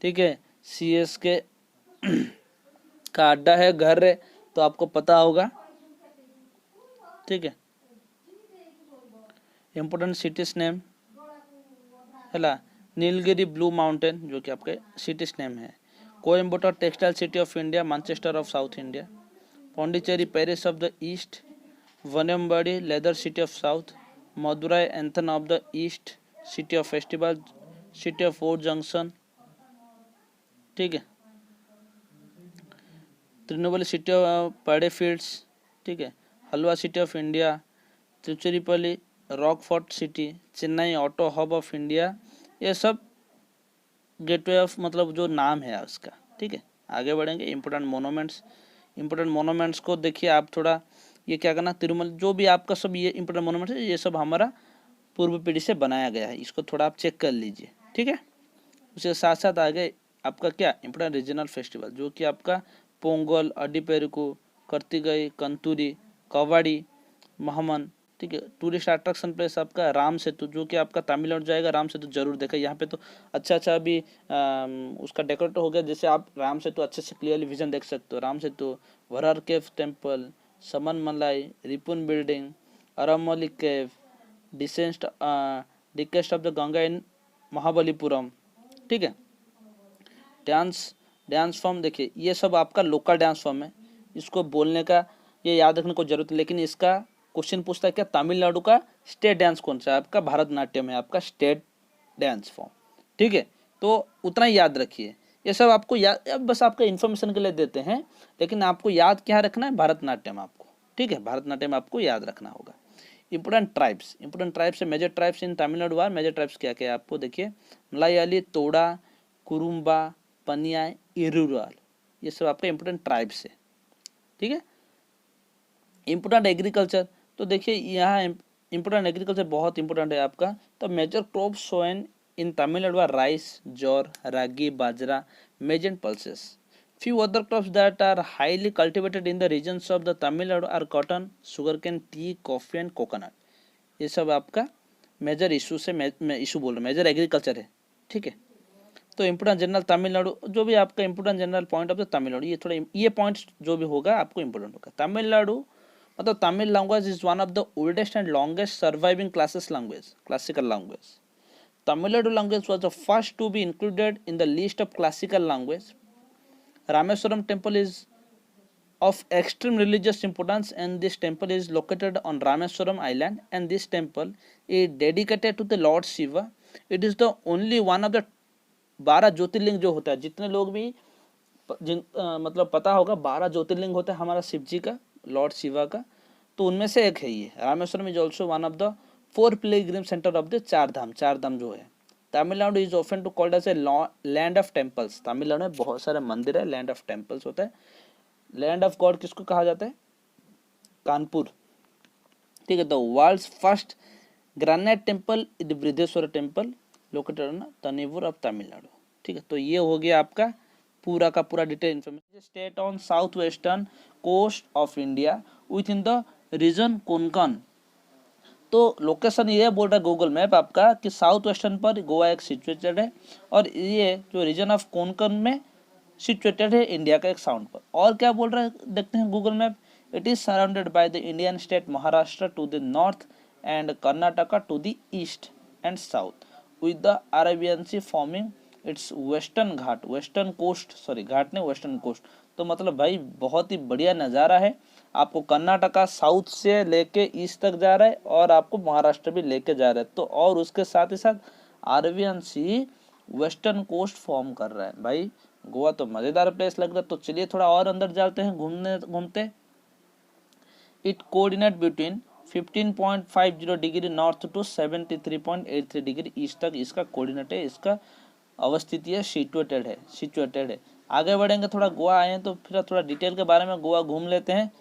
ठीक है, CSK का अड्डा है, घर है, तो आपको पता होगा, ठीक है। इम्पोर्टेंट सिटीज नेम है नीलगिरी ब्लू माउंटेन जो कि आपके सिटीज नेम है। Coimbatore textile city of India, Manchester of south India, Pondicherry Paris of the east, Vaniyambadi leather city of south, Madurai एंथन of the east, city of festival, city of fort junction, ठीक है। Tirunelveli city of paddy fields, ठीक है। Halwa city of India, Tiruchirappalli rockfort city, Chennai auto hub of India, ये सब गेटवे ऑफ मतलब जो नाम है उसका, ठीक है। आगे बढ़ेंगे। इम्पोर्टेंट मोनूमेंट्स को देखिए आप थोड़ा, ये क्या करना, तिरुमल जो भी आपका सब ये इम्पोर्टेंट मोनूमेंट्स है, ये सब हमारा पूर्व पीढ़ी से बनाया गया है, इसको थोड़ा आप चेक कर लीजिए, ठीक है। उसके साथ साथ आगे आपका क्या इम्पोर्टेंट रीजनल फेस्टिवल, जो कि आपका पोंगल, अड्डीपेरुकू, कार्तिकई, कंतूरी, कवाड़ी, महमन, ठीक है। टूरिस्ट अट्रैक्शन प्लेस आपका राम सेतु, जो कि आपका तमिलनाडु जाएगा, राम सेतु जरूर देखा। यहाँ पे तो अच्छा अभी उसका डेकोरेट हो गया, जैसे आप राम सेतु अच्छे से क्लियरली विजन देख सकते हो। राम सेतु, वरार केव टेम्पल, समन मलाई, रिपुन बिल्डिंग, अरामोली cave, descent of the Ganga in Mahabalipuram, ठीक है। डांस फॉर्म देखिए, ये सब आपका लोकल डांस फॉर्म है, इसको बोलने का ये याद रखने को जरूरत है। लेकिन इसका क्वेश्चन पूछता है क्या, तमिलनाडु का स्टेट डांस कौन सा है, आपका भरतनाट्यम है आपका स्टेट डांस फॉर्म, ठीक है। तो उतना ही याद रखिए, ये सब आपको याद, बस आपका इन्फॉर्मेशन के लिए देते हैं, लेकिन आपको याद क्या रखना है, भरतनाट्यम आपको, ठीक है, भरतनाट्यम आपको याद रखना होगा। इंपोर्टेंट ट्राइब्स है, major tribes in Tamil Nadu are, major tribes क्या क्या है आपको देखिए, मलायाली, तोड़ा, कुरुम्बा, पनिया, इरुराल, ये सब आपका इंपोर्टेंट ट्राइब्स है, ठीक है। इंपोर्टेंट एग्रीकल्चर, तो देखिए यहाँ इंपोर्टेंट एग्रीकल्चर बहुत इंपोर्टेंट है आपका। तो major crop sown in Tamil Nadu are rice, jowar, ragi, bajra, maize and pulses. Few other crops that are highly cultivated in the regions of the Tamil Nadu are cotton, sugarcane, tea, coffee and coconut. ये सब आपका मेजर इशू से इशू बोल रहा हूँ, मेजर एग्रीकल्चर है, ठीक है। तो इम्पोर्टेंट जनरल तमिलनाडु, जो भी आपका important general point of the Tamil Nadu, ये थोड़ा ये पॉइंट्स जो भी होगा आपको इम्पोर्टेंट होगा। तमिलनाडु मतलब Tamil language is one of the oldest and longest surviving classical language. Tamil language was the first to be included in the list of classical language. Rameswaram temple is of extreme religious importance, and this temple is located on Rameswaram island, and this temple is dedicated to the Lord Shiva. It is the only one of the 12 ज्योतिर्लिंग जो होता है, जितने लोग भी मतलब पता होगा 12 ज्योतिर्लिंग होता है हमारा शिव जी का, लॉर्ड शिवा का, तो उनमें से एक है ये। Rameswaram is also one of the 4 pilgrim center of the Char Dham जो है। Tamil Nadu is often to called as a land of temples. तमिलनाडु में बहुत सारे मंदिर है, लैंड ऑफ टेम्पल्स होता है। लैंड ऑफ गॉड किसको कहा जाता है, कानपुर, ठीक है। The world's first granite temple is Brihadeeswara temple located on Thanjavur of Tamil Nadu, ठीक है। तो ये हो गया आपका पूरा का पूरा detail information. State on south western coast of India with in the region Konkan. तो लोकेशन ये बोल रहा है गूगल मैप आपका कि साउथ वेस्टर्न पर गोवा एक सिचुएटेड है और ये जो रीजन ऑफ कोंकण में सिचुएटेड है इंडिया का एक साउंड पर। और क्या बोल रहा है देखते हैं Google map. It is surrounded by the Indian state Maharashtra to the north and Karnataka to the east and south with the Arabian sea forming its western ghat, western coast, sorry ghat नहीं वेस्टर्न कोस्ट। तो मतलब भाई बहुत ही बढ़िया नज़ारा है। आपको कर्नाटका साउथ से लेके ईस्ट तक जा रहा है और आपको महाराष्ट्र भी लेके जा रहा है। तो और उसके साथ ही साथ अरेबियन सी वेस्टर्न कोस्ट फॉर्म कर रहा है। भाई गोवा तो मज़ेदार प्लेस लग रहा है। तो चलिए थोड़ा और अंदर जाते हैं घूमते। It coordinate between 15.50 degree north to 73.83 degree east तक इसका कोऑर्डिनेट है, इसका अवस्थिति है, सिचुएटेड है। आगे बढ़ेंगे, थोड़ा गोवा आए हैं तो फिर थोड़ा डिटेल के बारे में गोवा घूम लेते हैं।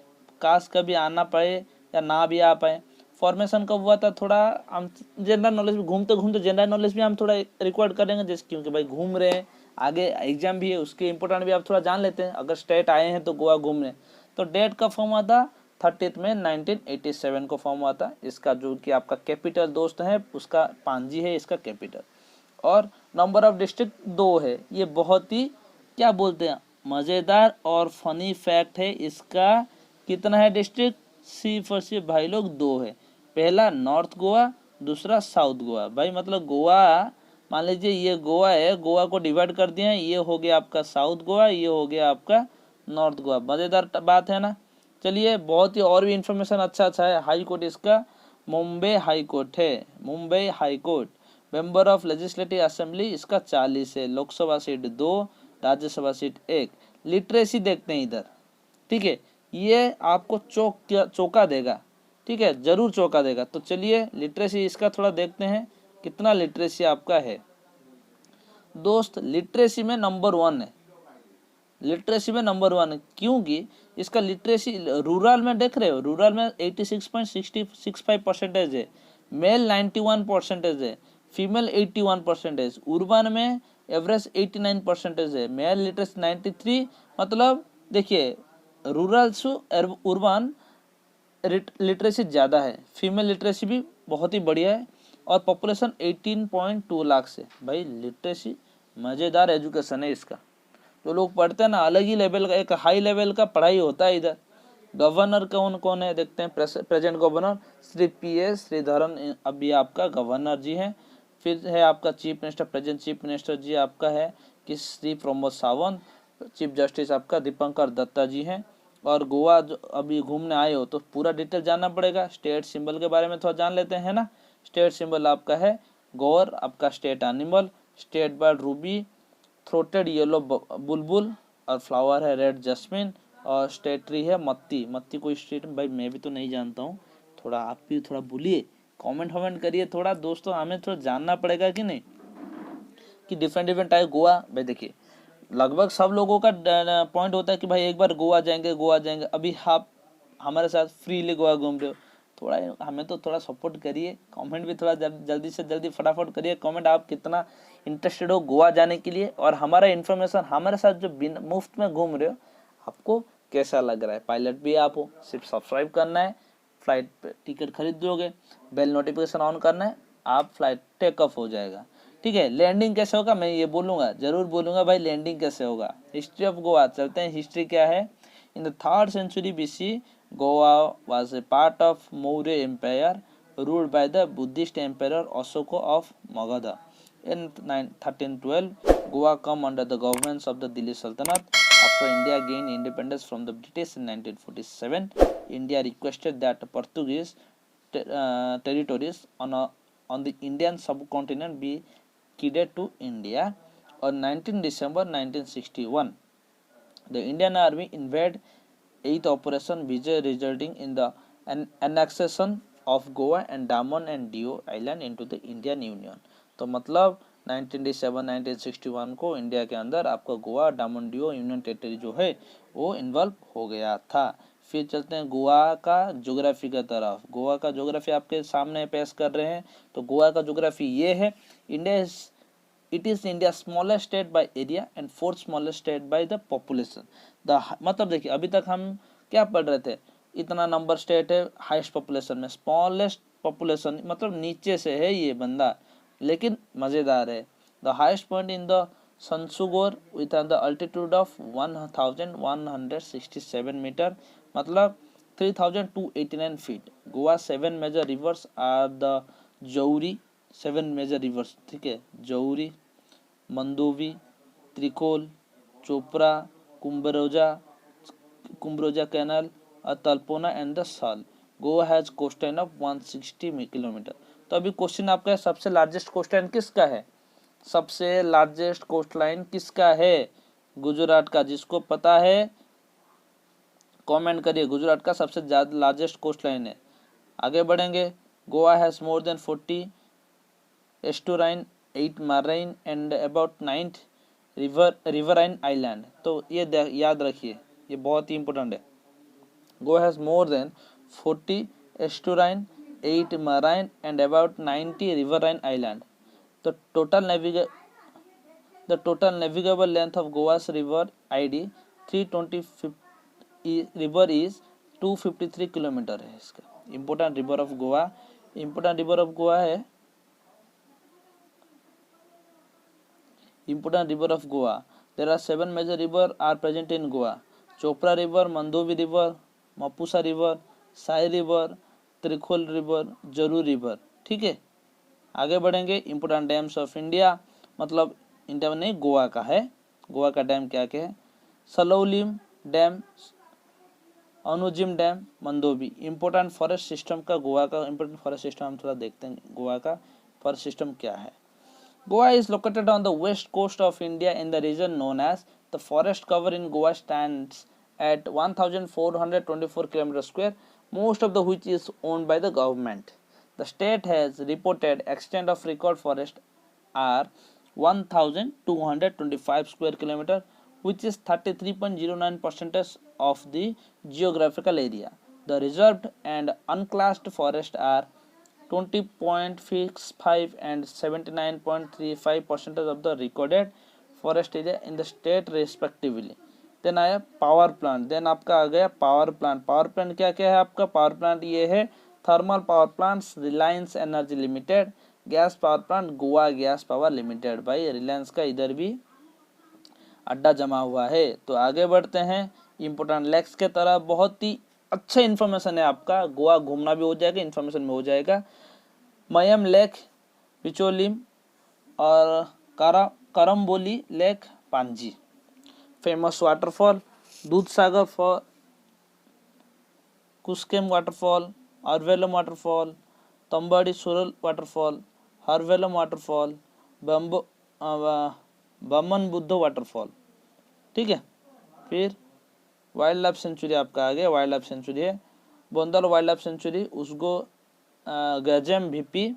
काश कभी आना पड़े या ना भी आ पाए। फॉर्मेशन कब हुआ था थोड़ा हम जनरल नॉलेज भी घूमते घूमते जनरल नॉलेज भी हम थोड़ा रिकॉर्ड करेंगे, जैसे क्योंकि भाई घूम रहे हैं, आगे एग्जाम भी है, उसके इंपॉर्टेंट भी आप थोड़ा जान लेते हैं। अगर स्टेट आए हैं तो गोवा घूमने, तो डेट का फॉर्म हुआ था 30 में 1987 को फॉर्म हुआ था। इसका जो कि आपका कैपिटल दोस्त है उसका पांजी है इसका कैपिटल। और नंबर ऑफ डिस्ट्रिक्ट 2 है। ये बहुत ही क्या बोलते हैं मज़ेदार और फनी फैक्ट है इसका। कितना है डिस्ट्रिक्ट? सिर्फ भाई लोग 2 है। पहला नॉर्थ गोवा, दूसरा साउथ गोवा। भाई मतलब गोवा, मान लीजिए ये गोवा है, गोवा को डिवाइड कर दिया है, ये हो गया आपका साउथ गोवा, ये हो गया आपका नॉर्थ गोवा। मज़ेदार बात है ना। चलिए बहुत ही और भी इंफॉर्मेशन अच्छा है। हाई कोर्ट इसका मुंबई हाई कोर्ट है, Mumbai high court. Member of legislative assembly इसका 40 है। Lok Sabha seat 2, Rajya Sabha seat 1। Literacy देखते हैं इधर, ठीक है, ये आपको चौका देगा, ठीक है, जरूर चौका देगा। तो चलिए लिटरेसी इसका थोड़ा देखते हैं कितना लिटरेसी आपका है दोस्त। लिटरेसी में नंबर 1 है, लिटरेसी में नंबर 1 है, क्योंकि इसका लिटरेसी रूरल में देख रहे हो, रूरल में 86.65% है, मेल 91% है, फीमेल 81%, urban में एवरेज 89% है, मेल लिटरेसी 93। मतलब देखिए रूरल से urban लिटरेसी ज़्यादा है, फीमेल लिटरेसी भी बहुत ही बढ़िया है और पॉपुलेशन 18.2 लाख से। भाई लिटरेसी मज़ेदार एजुकेशन है इसका। जो लोग पढ़ते हैं ना अलग ही लेवल का, एक हाई लेवल का पढ़ाई होता है इधर। गवर्नर कौन कौन है देखते हैं। Present governor Shri PS Sreedharan अभी आपका गवर्नर जी हैं। फिर है आपका chief minister, present chief minister ji आपका है कि श्री प्रमोद सावंत। चीफ जस्टिस आपका दीपंकर दत्ता जी हैं। और गोवा जो अभी घूमने आए हो तो पूरा डिटेल जानना पड़ेगा। स्टेट सिंबल के बारे में थोड़ा जान लेते हैं ना। स्टेट सिंबल आपका है गौर, आपका state animal, state bird Ruby, throated yellow बुलबुल, और फ्लावर है रेड जस्मिन, और स्टेट ट्री है मत्ती। मत्ती कोई स्टेट भाई मैं भी तो नहीं जानता हूँ, थोड़ा आप भी थोड़ा बोलिए, कमेंट करिए थोड़ा दोस्तों, हमें थोड़ा जानना पड़ेगा कि नहीं कि डिफरेंट टाइप गोवा। भाई देखिए लगभग सब लोगों का पॉइंट होता है कि भाई एक बार गोवा जाएंगे गोवा जाएंगे। अभी आप हमारे साथ फ्रीली गोवा घूम रहे हो, थोड़ा हमें तो थोड़ा सपोर्ट करिए। कमेंट भी थोड़ा जल्दी से जल्दी फटाफट करिए कमेंट, आप कितना इंटरेस्टेड हो गोवा जाने के लिए। और हमारा इन्फॉर्मेशन हमारे साथ जो बिना मुफ्त में घूम रहे हो आपको कैसा लग रहा है। पायलट भी आप हो, सिर्फ सब्सक्राइब करना है, फ्लाइट पे टिकट खरीद दोगे, बेल नोटिफिकेशन ऑन करना है, आप फ्लाइट टेक ऑफ हो जाएगा, ठीक है। लैंडिंग कैसे होगा मैं ये बोलूँगा, जरूर बोलूँगा भाई लैंडिंग कैसे होगा। हिस्ट्री ऑफ गोवा चलते हैं, हिस्ट्री क्या है। In the 3rd century BC Goa was a part of Maurya Empire ruled by the Buddhist Emperor Ashoka of Magadha. In 1312 Goa come under the governance of the Delhi Sultanate. After India gained independence from the British in 1947, India requested that Portuguese territories on the Indian subcontinent be ceded to India. On 19 December 1961, the Indian Army invaded 8th Operation Vijay, resulting in the annexation of Goa and Daman and Diu Island into the Indian Union. तो मतलब 19 दिसंबर 1961 को इंडिया के अंदर आपका गोवा डामन डियो यूनियन टेरिटरी जो है वो इन्वॉल्व हो गया था। फिर चलते हैं गोवा का ज्योग्राफी की तरफ। गोवा का ज्योग्राफी आपके सामने पेश कर रहे हैं। तो गोवा का ज्योग्राफी ये है। India is it is India smallest state by area and fourth smallest state by the population. The मतलब देखिए अभी तक हम क्या पढ़ रहे थे, इतना नंबर स्टेट है हाईएस्ट पॉपुलेशन में, स्मॉलेस्ट पॉपुलेशन मतलब नीचे से है ये बंदा, लेकिन मजेदार है। The highest point in the Sonsogor with the altitude of 1167 metre मतलब 3289 feet. Goa 7 major rivers are the Zuari, 7 major rivers, ठीक है, Zuari, Mandovi, Tiracol, Chapora, Cumbarjua canal, Talpona and the Sal. Goa has coastline of 160 kilometre. तो अभी क्वेश्चन आपका है सबसे लार्जेस्ट कोस्टलाइन किसका है, सबसे लार्जेस्ट कोस्टलाइन किसका है, गुजरात का। जिसको पता है कमेंट करिए, गुजरात का सबसे ज्यादा लार्जेस्ट कोस्टलाइन है। आगे बढ़ेंगे। Goa has more than 40 एस्टुराइन, 8 marine and about 9 riverine island. तो ये याद रखिए, ये बहुत ही इंपॉर्टेंट है। Goa has more than 40 एस्टुराइन, 8 marine and about 90 riverine island. The total navigable length of Goa's river ID 320 river is 253 kilometre है इसका। Important river of Goa, important river of Goa है, important river of Goa. There are 7 major river are present in Goa, Chapora river, Mandovi river, Mapusa river, Sal river, Tiracol river, Zuari river, ठीक है। आगे बढ़ेंगे। इम्पोर्टेंट डैम्स ऑफ इंडिया, मतलब इंडिया में नहीं गोवा का है, गोवा का डैम क्या क्या है, Salaulim dam, Anjunem dam, Mandovi. Important forest system का गोवा का इम्पोर्टेंट फॉरेस्ट सिस्टम हम थोड़ा देखते हैं, गोवा का फॉरेस्ट सिस्टम क्या है। Goa is located on the west coast of India in the region known as the forest cover in Goa stands at 1424 km square, most of the which is owned by the government. The state has reported extent of record forest are 1225 square kilometer, which is 33.09% of the geographical area. The reserved and unclassed forest are 20.65 and 79.35% of the recorded forest area in the state respectively. Then आया पावर प्लांट, देन आपका आ गया पावर प्लांट। पावर प्लांट क्या क्या है आपका, पावर प्लांट ये है thermal power plants Reliance energy limited, gas power plant Goa gas power limited. भाई रिलायंस का इधर भी अड्डा जमा हुआ है। तो आगे बढ़ते हैं इंपोर्टेंट लेक्स के तरफ। बहुत ही अच्छा इन्फॉर्मेशन है आपका, गोवा घूमना भी हो जाएगा, इन्फॉर्मेशन में हो जाएगा। मयम लेक, पिचोलिम और Carambolim lake, Panjim. Famous waterfall Dudh Sagar fall, Kuskem waterfall, Arvalem waterfall, Tambdi Surla waterfall, Harvalem waterfall, Bamanbudo waterfall, ठीक है। फिर वाइल्ड लाइफ सेंचुरी आपका आ गया, वाइल्ड लाइफ सेंचुरी है बोंदल वाइल्ड लाइफ सेंचुरी, उसको गजेम भिपी,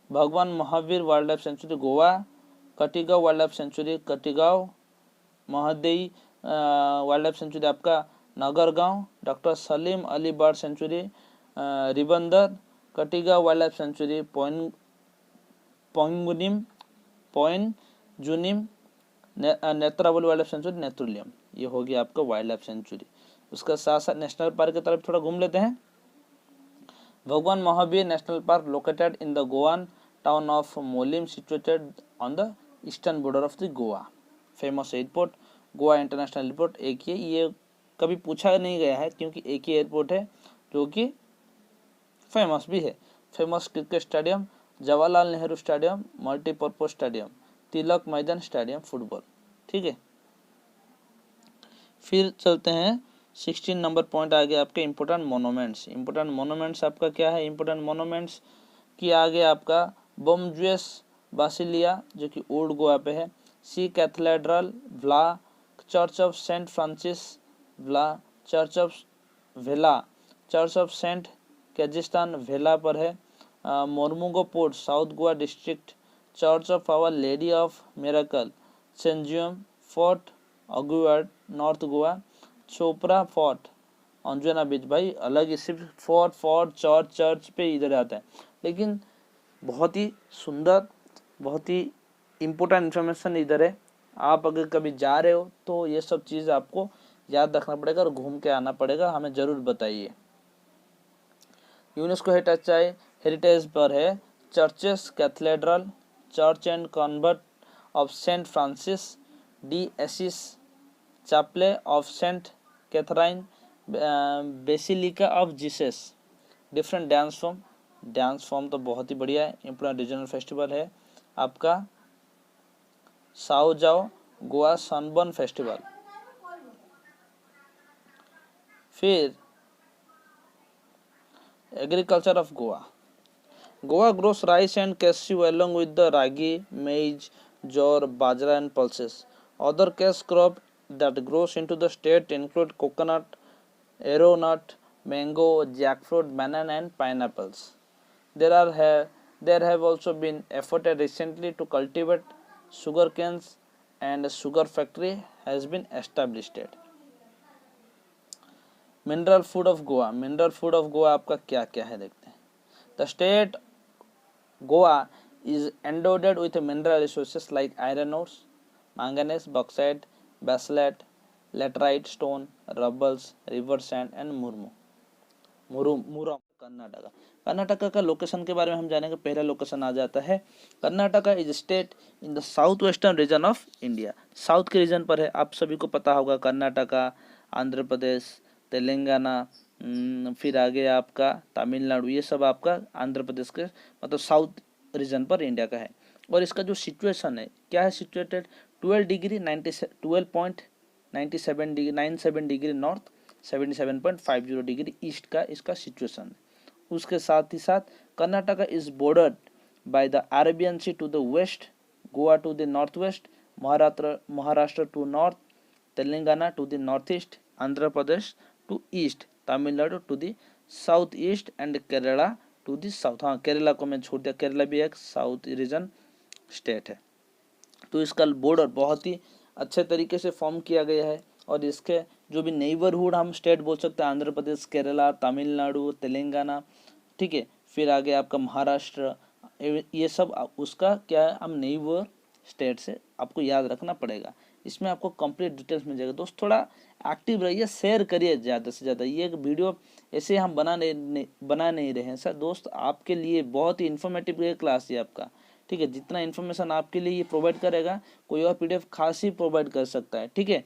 Bhagwan Mahavir wild life sanctuary Goa, Cotigao wild life sanctuary Cotigao, Mhadei wild life sanctuary आपका Nagargao, doctor Salim Ali bird sanctuary Ribandar, Cotigao wild life sanctuary जुनिम, नेत्रावली वाइल्ड लाइफ सेंचुरी नेत्रुलियम। ये हो गया आपका वाइल्ड लाइफ सेंचुरी। उसका साथ साथ नेशनल पार्क की तरफ थोड़ा घूम लेते हैं। Bhagwan Mahavir national park located in the Goan town of Mollem, situated on the eastern border of the Goa. Famous airport Goa international airport एक ही, ये कभी पूछा नहीं गया है क्योंकि एक ही एयरपोर्ट है जो कि फेमस भी है। Famous cricket stadium Jawaharlal Nehru stadium, multipurpose stadium, Tilak Maidan stadium football, ठीक है। फिर चलते हैं 16 नंबर पॉइंट आ गया आपके इम्पोर्टेंट मोनूमेंट्स। इम्पोर्टेंट मोनूमेंट्स आपका क्या है, इम्पोर्टेंट मोनूमेंट्स की आगे आपका बोमजुएस बासिलिया जो कि ओल्ड गोवा पे है, Se cathedral Velha, church of saint Francis Velha, church of Velha, church of saint Cajetan Velha पर है, Mormugao port south Goa district, church of our lady of miracle सेंजियम, fort Aguada north Goa, Chapora fort Anjuna beach. भाई अलग ही सिर्फ फोर्ट चर्च पे इधर आता है, लेकिन बहुत ही सुंदर, बहुत ही इम्पोर्टेंट इन्फॉर्मेशन इधर है। आप अगर कभी जा रहे हो तो ये सब चीज़ आपको याद रखना पड़ेगा और घूम के आना पड़ेगा, हमें ज़रूर बताइए। यूनेस्को हेरिटेज पर है churches cathedral, church and convent of saint Francis de Assisi, chapel of saint Catherine, basilica of Jesus. Different dance form तो बहुत ही बढ़िया है। इम्पोर्टेंट रीजनल फेस्टिवल है आपका साओ जाओ गोवा सनबर्न फेस्टिवल। फिर agriculture of Goa. Goa grows rice and cashew along with the ragi, maize, jowar, bajra and pulses. Other cash crop that grows into the state include coconut, aeronut, mango, jackfruit, banana and pineapples. There have also been efforts recently to cultivate sugar canes and a sugar factory has been established. Mineral food of Goa. Mineral food of Goa आपका क्या क्या है देखते हैं। The state Goa is endowed with mineral resources like iron ores, manganese, bauxite, basalt, laterite stone, rubbles, river sand and murum. Karnataka. Karnataka का लोकेशन के बारे में हम जानेंगे। पहला लोकेशन आ जाता है Karnataka is state in the south western region of India. South के रीजन पर है। आप सभी को पता होगा कर्नाटका, आंध्र प्रदेश, तेलंगाना, फिर आगे आपका तमिलनाडु, ये सब आपका आंध्र प्रदेश के मतलब साउथ रीजन पर इंडिया का है। और इसका जो सिचुएशन है क्या है, situated 12 degree north, 77.50 degree east का इसका सिचुएशन है। उसके साथ ही साथ Karnataka is bordered by the Arabian sea to the west, Goa to the north west, Maharashtra to north, Telangana to the north east, Andhra Pradesh to east, Tamil Nadu to the south east and Kerala to the south. हाँ, केरला को मैं छोड़ दिया, केरला भी एक साउथ रीजन स्टेट है। तो इसका बॉर्डर बहुत ही अच्छे तरीके से फॉर्म किया गया है। और इसके जो भी नेबरहुड हम स्टेट बोल सकते हैं, आंध्र प्रदेश, केरला, तमिलनाडु, तेलंगाना, ठीक है, फिर आगे आपका महाराष्ट्र, ये सब उसका क्या है, हम नेबर स्टेट से आपको याद रखना पड़ेगा। इसमें आपको कंप्लीट डिटेल्स मिल जाएगा। दोस्त थोड़ा एक्टिव रहिए, शेयर करिए ज़्यादा से ज़्यादा। ये वीडियो ऐसे हम बना नहीं रहे हैं सर दोस्त, आपके लिए बहुत ही इन्फॉर्मेटिव ये क्लास है आपका, ठीक है। जितना इन्फॉर्मेशन आपके लिए ये प्रोवाइड करेगा कोई और पीडीएफ खास ही प्रोवाइड कर सकता है, ठीक है।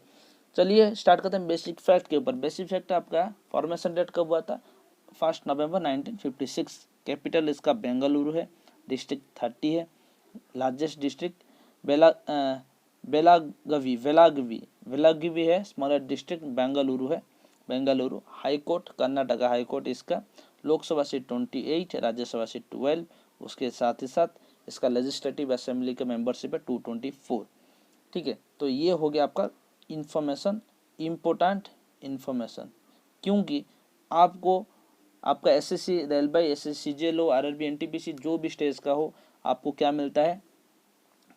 चलिए स्टार्ट करते हैं बेसिक फैक्ट के ऊपर। बेसिक फैक्ट आपका फॉर्मेशन डेट कब हुआ था, 1 नवंबर 1956। कैपिटल इसका बेंगलुरु है, डिस्ट्रिक्ट 30 है, लार्जेस्ट डिस्ट्रिक्ट वेलागिवी है, स्मॉलेस्ट डिस्ट्रिक्ट बेंगलुरु है, Bengaluru. High court Karnataka high court इसका, लोकसभा सीट 28, राज्यसभा सीट 12। उसके साथ ही साथ इसका लेजिस्लेटिव असेंबली का मेंबरशिप है 224, ठीक है। तो ये हो गया आपका इंफॉर्मेशन, इम्पोर्टेंट इंफॉर्मेशन, क्योंकि आपको आपका एसएससी रेलवे, एसएससी सीजीएल हो, आरआरबी, एनटीपीसी जो भी स्टेज का हो, आपको क्या मिलता है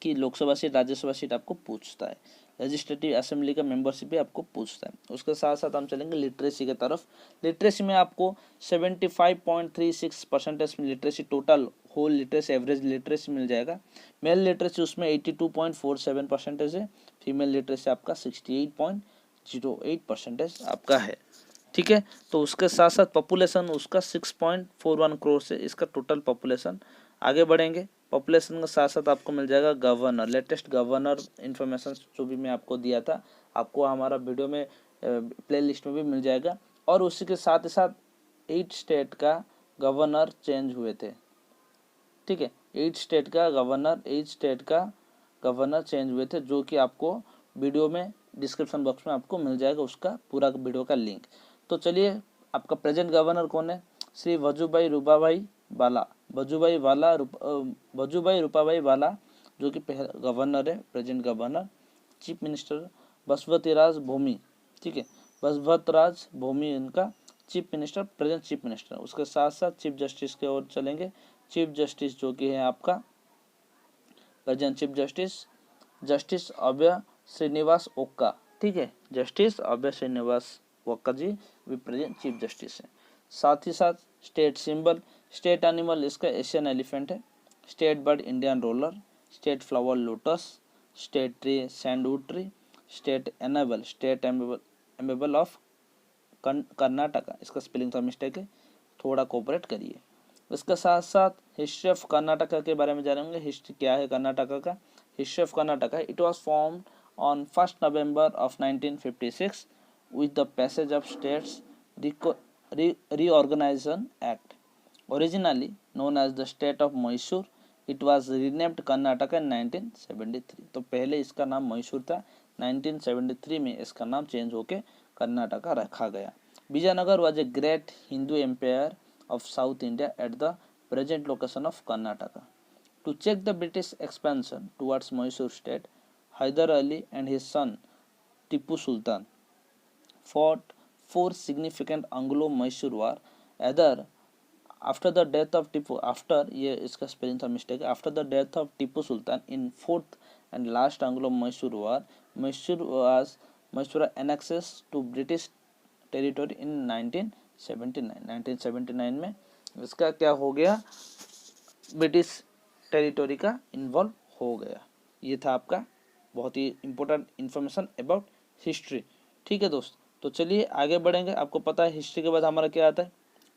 कि लोकसभा सीट, राज्यसभा सीट आपको पूछता है, लेजिस्लेटिव असेंबली का मेंबरशिप भी आपको पूछता है। उसके साथ साथ हम चलेंगे लिटरेसी की तरफ। लिटरेसी में आपको 75.36% literacy, total whole literacy, average literacy मिल जाएगा। मेल लिटरेसी उसमें 82.47% है, फीमेल लिटरेसी आपका 68.08% आपका है, ठीक है। तो उसके साथ साथ पॉपुलेशन उसका 6.41 करोड़ से इसका टोटल पॉपुलेशन। आगे बढ़ेंगे, पॉपुलेशन के साथ साथ आपको मिल जाएगा गवर्नर, लेटेस्ट गवर्नर इन्फॉर्मेशन जो भी मैं आपको दिया था, आपको हमारा वीडियो में प्ले लिस्ट में भी मिल जाएगा। और उसी के साथ ही साथ 8 स्टेट का गवर्नर चेंज हुए थे, ठीक है। 8 स्टेट का गवर्नर चेंज हुए थे, जो कि आपको वीडियो में डिस्क्रिप्शन बॉक्स में आपको मिल जाएगा उसका पूरा वीडियो का लिंक। तो चलिए, आपका प्रेजेंट गवर्नर कौन है, श्री वजुभाई रूपाभाई वाला, वजुभाई रूपाभाई वाला, जो कि गवर्नर है, प्रेजेंट गवर्नर। चीफ मिनिस्टर बसवंतराज भौमी, ठीक है, बसवंतराज भौमी इनका chief minister, present chief minister. उसके साथ साथ चीफ जस्टिस की ओर चलेंगे। चीफ जस्टिस जो कि है आपका प्रेजेंट चीफ जस्टिस अभय श्रीनिवास ओक्का, ठीक है, जस्टिस अभय श्रीनिवास ओक्का जी भी प्रेजेंट चीफ जस्टिस है। साथ ही साथ स्टेट सिंबल, स्टेट एनिमल इसका एशियन एलिफेंट है, state bird Indian roller, state flower lotus, state tree sandalwood tree, state emblem of Karnataka. इसका स्पेलिंग थोड़ा मिस्टेक है, थोड़ा कोऑपरेट करिए। इसके साथ साथ हिस्ट्री ऑफ कर्नाटका के बारे में जानेंगे। हिस्ट्री क्या है कर्नाटका का? History of Karnataka, it was formed on 1 November of 1956 with the passage of States Reorganization Act. Originally known as the State of Mysore, it was renamed Karnataka in 1973. तो पहले इसका नाम मैसूर था, 1973 में इसका नाम चेंज होके कर्नाटका रखा गया। Vijayanagar was a great Hindu empire of South India at the present location of Karnataka. To check the British expansion towards Mysore state, Hyder Ali and his son Tipu Sultan fought 4 significant Anglo-Mysore war. Either after the death of Tipu, after ये इसका स्पेलिंग था mistake, after the death of Tipu Sultan in 4th and last Anglo-Mysore war, Mysore annexed to British territory in 1979. 1979 में इसका क्या हो गया, ब्रिटिश टेरिटोरी का इन्वॉल्व हो गया। ये था आपका बहुत ही इंपॉर्टेंट इन्फॉर्मेशन अबाउट हिस्ट्री। ठीक है दोस्त, तो चलिए आगे बढ़ेंगे। आपको पता है हिस्ट्री के बाद हमारा क्या आता है?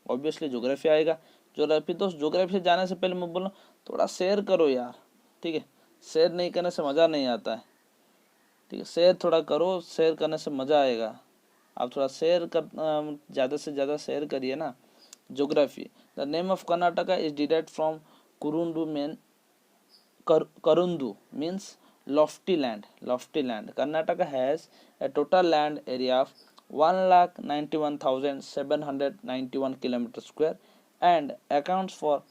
ऑब्वियसली ज्योग्राफी आएगा। ज्योग्राफी दोस्त, ज्योग्राफी से जाने से पहले मैं बोल रहा हूँ थोड़ा शेयर करो यार, ठीक है? शेयर नहीं करने से मज़ा नहीं आता है, ठीक है? शेयर थोड़ा करो, शेयर करने से मज़ा आएगा। आप थोड़ा शेयर कर, ज़्यादा से ज़्यादा शेयर करिए ना। Geography, the name of Karnataka is derived from Karundu means lofty land. Lofty land. Karnataka has a total land area of 1,91,791 km square and accounts for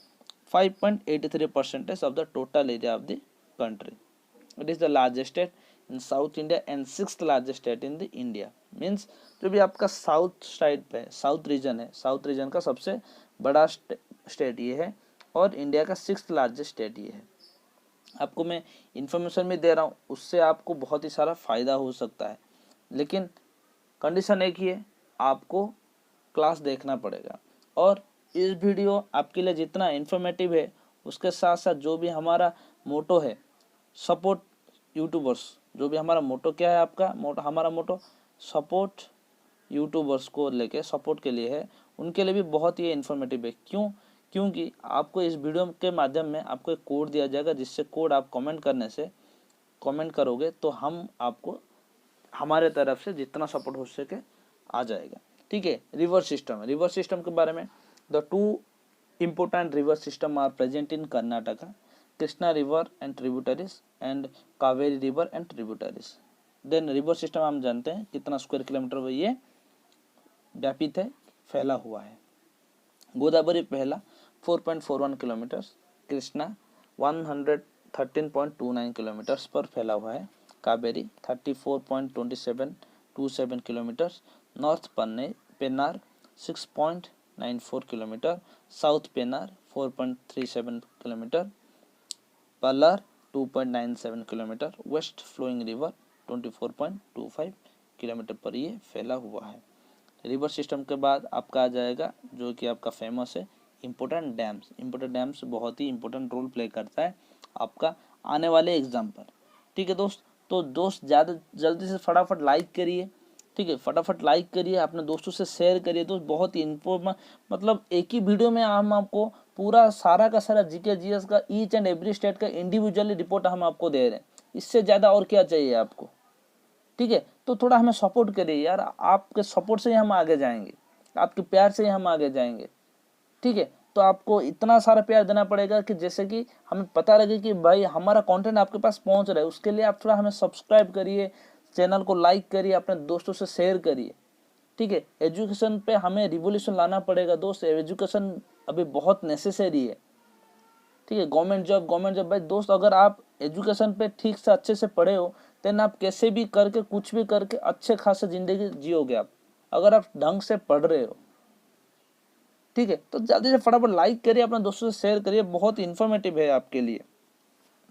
5.83% of the total area of the country. It is the largest state in South India and 6th largest state in the India. Means जो भी आपका साउथ साइड पे साउथ रीजन है, साउथ रीजन का सबसे बड़ा स्टेट ये है और इंडिया का 6th लार्जेस्ट स्टेट ये है। आपको मैं इन्फॉर्मेशन भी दे रहा हूँ, उससे आपको बहुत ही सारा फ़ायदा हो सकता है, लेकिन कंडीशन एक ही है, आपको क्लास देखना पड़ेगा। और इस वीडियो आपके लिए जितना इन्फॉर्मेटिव है उसके साथ साथ जो भी हमारा मोटो है, सपोर्ट यूट्यूबर्स, जो भी हमारा मोटो क्या है आपका हमारा मोटो सपोर्ट यूट्यूबर्स को लेके सपोर्ट के लिए है, उनके लिए भी बहुत ही इन्फॉर्मेटिव है। क्योंकि आपको इस वीडियो के माध्यम में आपको एक कोड दिया जाएगा, जिससे कोड आप कमेंट करोगे तो हम आपको हमारे तरफ से जितना सपोर्ट हो सके आ जाएगा। ठीक है, रिवर सिस्टम के बारे में, the 2 important river system are present in Karnataka, Krishna river and tributaries and Kaveri river and tributaries. Then river system हम जानते हैं कितना स्क्वायर किलोमीटर वो ये व्यापित है, फैला हुआ है। गोदावरी पहला 4.41 किलोमीटर्स, कृष्णा 113.29 किलोमीटर्स पर फैला हुआ है, Kaveri 34.27 kilometres, north Pennar 6.94 kilometre, south Pennar 4.37 kilometre, Palar 2.97 kilometre, west flowing river 24.25 kilometre पर ये फैला हुआ है। रिवर सिस्टम के बाद आपका आ जाएगा जो कि आपका फेमस है इम्पोर्टेंट डैम्स बहुत ही इम्पोर्टेंट रोल प्ले करता है आपका आने वाले एग्जाम पर। ठीक है दोस्त, तो दोस्त ज़्यादा जल्दी से फटाफट लाइक करिए, ठीक है, फटाफट लाइक करिए, अपने दोस्तों से शेयर करिए। दोस्त बहुत ही मतलब एक ही वीडियो में हम आपको पूरा सारा का सारा जीके जीएस का ईच एंड एवरी स्टेट का इंडिविजुअली रिपोर्ट हम आपको दे रहे हैं, इससे ज़्यादा और क्या चाहिए आपको? ठीक है, तो थोड़ा हमें सपोर्ट करिए यार, आपके सपोर्ट से ही हम आगे जाएंगे, आपके प्यार से ही हम आगे जाएंगे। ठीक है, तो आपको इतना सारा प्यार देना पड़ेगा कि जैसे कि हमें पता लगे कि भाई हमारा कंटेंट आपके पास पहुंच रहा है। उसके लिए आप थोड़ा हमें सब्सक्राइब करिए, चैनल को लाइक करिए, अपने दोस्तों से शेयर करिए। ठीक है, एजुकेशन पे हमें रिवोल्यूशन लाना पड़ेगा दोस्त, एजुकेशन अभी बहुत नेसेसरी है। ठीक है, गवर्नमेंट जॉब भाई दोस्त, अगर आप एजुकेशन पे ठीक से अच्छे से पढ़े हो देन आप कैसे भी करके कुछ भी करके अच्छे खासे जिंदगी जियोगे आप, अगर आप ढंग से पढ़ रहे हो। ठीक है, तो जल्दी से फटाफट लाइक करिए, अपने दोस्तों से शेयर करिए, बहुत इन्फॉर्मेटिव है आपके लिए।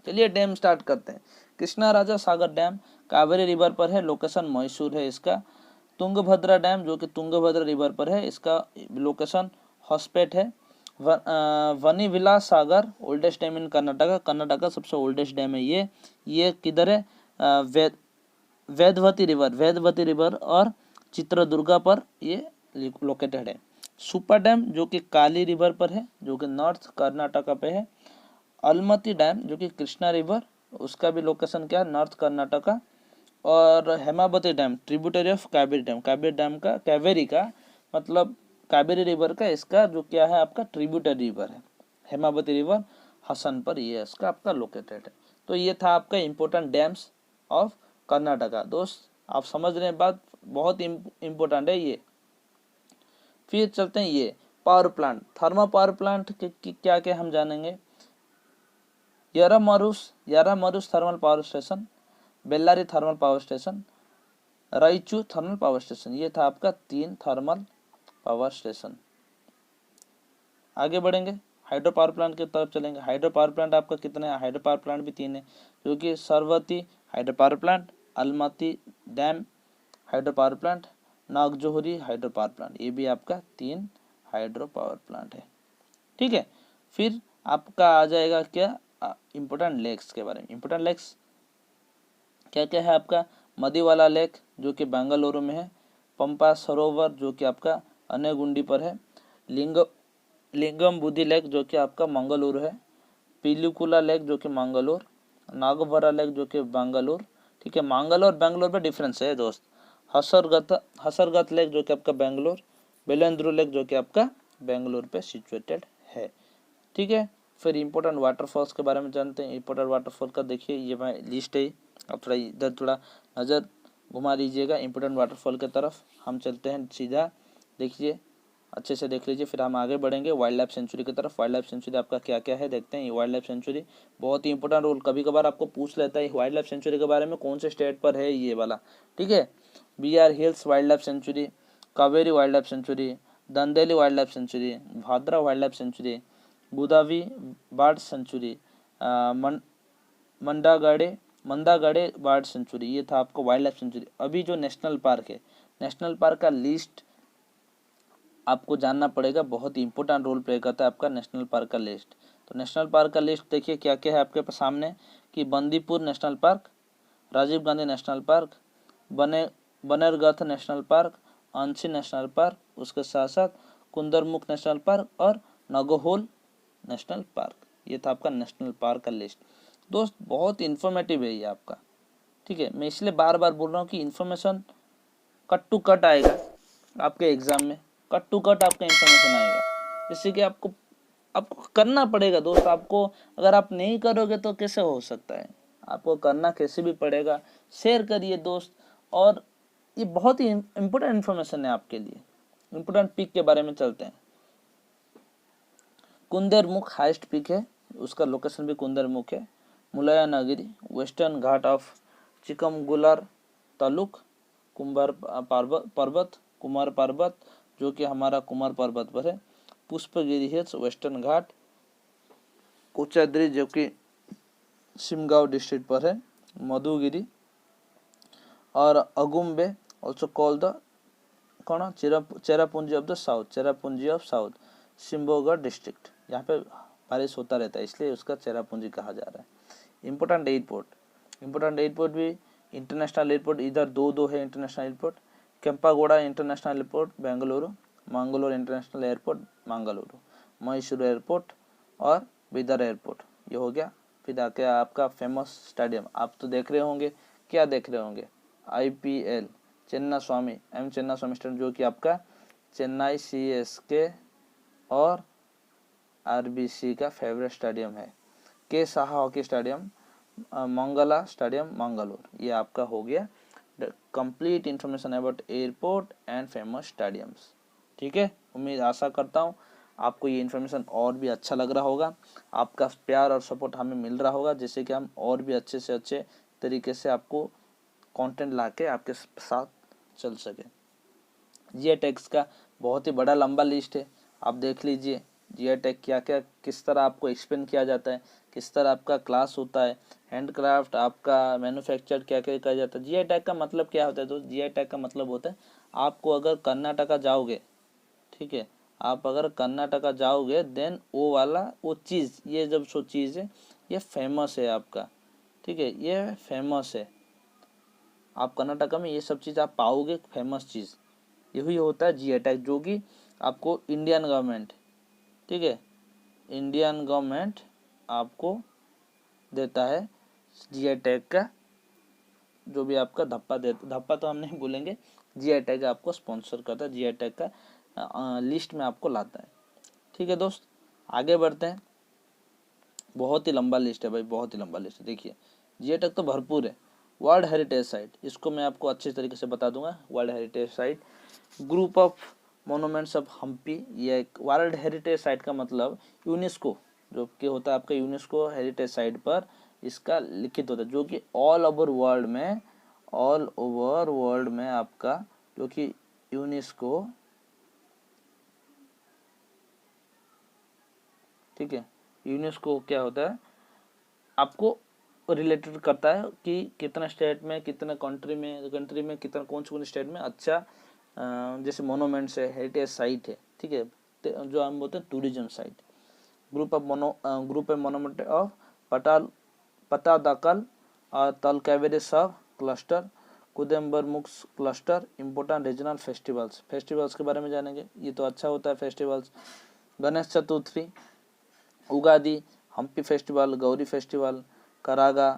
चलिए डैम स्टार्ट करते हैं। कृष्णा राजा सागर डैम कावेरी रिवर पर है, लोकेशन मैसूर है इसका। तुंगभद्रा डैम जो कि तुंगभद्रा रिवर पर है, इसका लोकेशन हॉस्पेट है। वनीविला सागर ओल्डेस्ट डैम इन कर्नाटका, कर्नाटका सबसे ओल्डेस्ट डैम है ये किधर है? वेदवती रिवर और चित्रदुर्गा पर ये लोकेटेड है। सुपर डैम जो कि काली रिवर पर है, जो कि नॉर्थ कर्नाटका पे है। अलमती डैम जो कि कृष्णा रिवर, उसका भी लोकेशन क्या है? नॉर्थ कर्नाटका। और Hemavati dam tributary of Kaveri dam, Kaveri का मतलब कावेरी रिवर का इसका जो क्या है आपका ट्रिब्यूटरी रिवर है। हेमावती रिवर हसन पर ये इसका आपका लोकेटेड है। तो ये था आपका इम्पोर्टेंट डैम्स ऑफ कर्नाटका। दोस्त आप समझ रहे हैं बात, बहुत इम्पोर्टेंट है ये। फिर चलते हैं ये power plant, thermal power plant की क्या क्या हम जानेंगे। Yermarus thermal power station, Bellary thermal power station, Raichur thermal power station. ये था आपका 3 थर्मल पावर स्टेशन। आगे बढ़ेंगे हाइड्रो पावर प्लांट की तरफ चलेंगे। हाइड्रो पावर प्लांट आपका कितने हैं? हाइड्रो पावर प्लांट भी 3 है, जो कि Sharavathi hydro power plant, Almatti dam hydro power plant, Nagjhari hydro power plant. ये भी आपका 3 हाइड्रो पावर प्लांट है। ठीक है, फिर आपका आ जाएगा क्या इम्पोर्टेंट लेक्स के बारे में। इम्पोर्टेंट लेक्स क्या क्या है आपका? मदीवाला लेक जो कि बेंगलुरु में है, पंपा सरोवर जो कि आपका अनेगुंडी पर है, लिंगम बुद्धि लेक जो कि आपका मंगलुरु है, पिलिकुला लेक जो कि मंगलुरु, नागवरा लेक जो कि बेंगलुरु। ठीक है, मंगलुरु और बेंगलुरु में डिफरेंस है दोस्त। हसरगत लेक जो कि आपका बेंगलुरु, बेलेंद्रू लेक जो कि आपका बेंगलुरु पे सिचुएटेड है। ठीक है, फिर इम्पोर्टेंट वाटरफॉल्स के बारे में जानते हैं। इम्पोर्टेंट वाटरफॉल का देखिए ये मैं लिस्ट है, आप थोड़ा इधर थोड़ा नज़र घुमा लीजिएगा इम्पोर्टेंट वाटरफॉल की तरफ। हम चलते हैं सीधा, देखिए अच्छे से देख लीजिए, फिर हम आगे बढ़ेंगे वाइल्ड लाइफ सेंचुरी की तरफ। वाइल्ड लाइफ सेंचुरी आपका क्या क्या है देखते हैं। ये वाइल्ड लाइफ सेंचुरी बहुत ही इंपॉर्टेंट रोल कभी कभार आपको पूछ लेता है वाइल्ड लाइफ सेंचुरी के बारे में, कौन से स्टेट पर है ये वाला। ठीक है, BR hills wild life sanctuary, Kaveri wild life sanctuary, Dandeli wild life sanctuary, Bhadra wild life sanctuary, Godavari bird sanctuary, Mandagadde bird sanctuary. ये था आपको वाइल्ड लाइफ सेंचुरी। अभी जो नेशनल पार्क है, नेशनल पार्क का लिस्ट आपको जानना पड़ेगा, बहुत ही इंपॉर्टेंट रोल प्ले करता है आपका नेशनल पार्क का लिस्ट। तो नेशनल पार्क का लिस्ट देखिए क्या क्या है आपके पास सामने, कि Bandipur national park, Rajiv Gandhi national park, Bannerghatta national park, Anshi national park, उसके साथ साथ कुंदरमुख नेशनल पार्क और नगोहोल नेशनल पार्क। ये था आपका नेशनल पार्क का लिस्ट। दोस्त बहुत इन्फॉर्मेटिव है ये आपका। ठीक है, मैं इसलिए बार बार बोल रहा हूँ कि इन्फॉर्मेशन कट टू कट आएगा आपके एग्जाम में, कट टू कट आपका इन्फॉर्मेशन आएगा, जैसे कि आपको करना पड़ेगा दोस्त। आपको अगर आप नहीं करोगे तो कैसे हो सकता है, आपको करना कैसे भी पड़ेगा। शेयर करिए दोस्त, और ये बहुत ही इम्पोर्टेंट इन्फॉर्मेशन है आपके लिए। इम्पोर्टेंट पीक के बारे में चलते हैं। कुंदरमुख हाईएस्ट पीक है, उसका लोकेशन भी कुंदरमुख है। मुलायनगिरी वेस्टर्न घाट ऑफ चिकमगुलर तालुक, कुमार पर्वत जो कि हमारा कुमार पर्वत पर है। पुष्पगिरी हिल्स वेस्टर्न घाट, कोचाद्री जो कि शिमगांव डिस्ट्रिक्ट पर है, मधुगिरी और अगुम्बे ऑल्सो कॉल द कौन Cherrapunji of the south, Cherrapunji of south, Shimoga district. यहाँ पे बारिश होता रहता है इसलिए उसका चेरापूंजी कहा जा रहा है। इम्पोर्टेंट एयरपोर्ट भी इंटरनेशनल एयरपोर्ट इधर दो है international airport. Kempegowda international airport Bengaluru, Mangalore international airport Mangaluru, Mysore airport और बीदर एयरपोर्ट। ये हो गया। फिर आके आपका फेमस स्टेडियम आप तो देख रहे होंगे, क्या देख रहे होंगे, IPL चेन्नई स्वामी स्टेडियम, जो कि आपका चेन्नई CSK और RBC का फेवरेट स्टेडियम है। K Saha hockey stadium, Mangala stadium Mangalore. ये आपका हो गया complete information about airport and famous stadiums. ठीक है, उम्मीद आशा करता हूँ आपको ये इन्फॉर्मेशन और भी अच्छा लग रहा होगा, आपका प्यार और सपोर्ट हमें मिल रहा होगा, जिससे कि हम और भी अच्छे से अच्छे तरीके से आपको कंटेंट लाके आपके साथ चल सके। GI टैग्स का बहुत ही बड़ा लंबा लिस्ट है, आप देख लीजिए। GI टैग क्या क्या किस तरह आपको एक्सप्लेन किया जाता है, किस तरह आपका क्लास होता है, हैंडक्राफ्ट आपका मैन्युफैक्चर क्या क्या किया जाता है। GI टैग का मतलब क्या होता है दोस्त? GI टैग का मतलब होता है आपको अगर कर्नाटका जाओगे, ठीक है, आप अगर कर्नाटका जाओगे देन वो वाला वो चीज़, ये जब सो चीज़ है ये फेमस है आपका, ठीक है, ये फेमस है। आप कर्नाटका में ये सब चीज़ आप पाओगे, फेमस चीज़ यही होता है जीआई टैग, जो कि आपको इंडियन गवर्नमेंट, ठीक है, इंडियन गवर्नमेंट आपको देता है जीआई टैग का, जो भी आपका धप्पा देता, धप्पा तो हम नहीं बोलेंगे, जीआई टैग आपको स्पॉन्सर करता है, जीआई टैग का लिस्ट में आपको लाता है। ठीक है दोस्त, आगे बढ़ते हैं। बहुत ही लंबा लिस्ट है भाई, बहुत ही लंबा लिस्ट है। देखिए जीआई टैग तो भरपूर है। वर्ल्ड हेरिटेज साइट, इसको मैं आपको अच्छे तरीके से बता दूंगा। World heritage site, group of monuments of Hampi, ये एक वर्ल्ड हेरिटेज साइट का मतलब यूनेस्को, जो कि होता है आपका यूनेस्को हेरिटेज साइट पर इसका लिखित होता है, जो कि ऑल ओवर वर्ल्ड में, ऑल ओवर वर्ल्ड में आपका, जो कि यूनेस्को, ठीक है, यूनेस्को क्या होता है आपको रिलेटेड करता है कि कितना स्टेट में, कितना कंट्री में कितना कौन से स्टेट में अच्छा जैसे मोनूमेंट्स है, हेरिटेज साइट है, ठीक है, जो हम बोलते हैं tourism site. Group of monument of पटाल पतादकल और Talakaveri sub cluster, Kudremukh cluster, important regional festivals, festivals के बारे में जानेंगे, ये तो अच्छा होता है festivals. Ganesh Chaturthi, Ugadi, Hampi festival, Gauri festival, Karaga,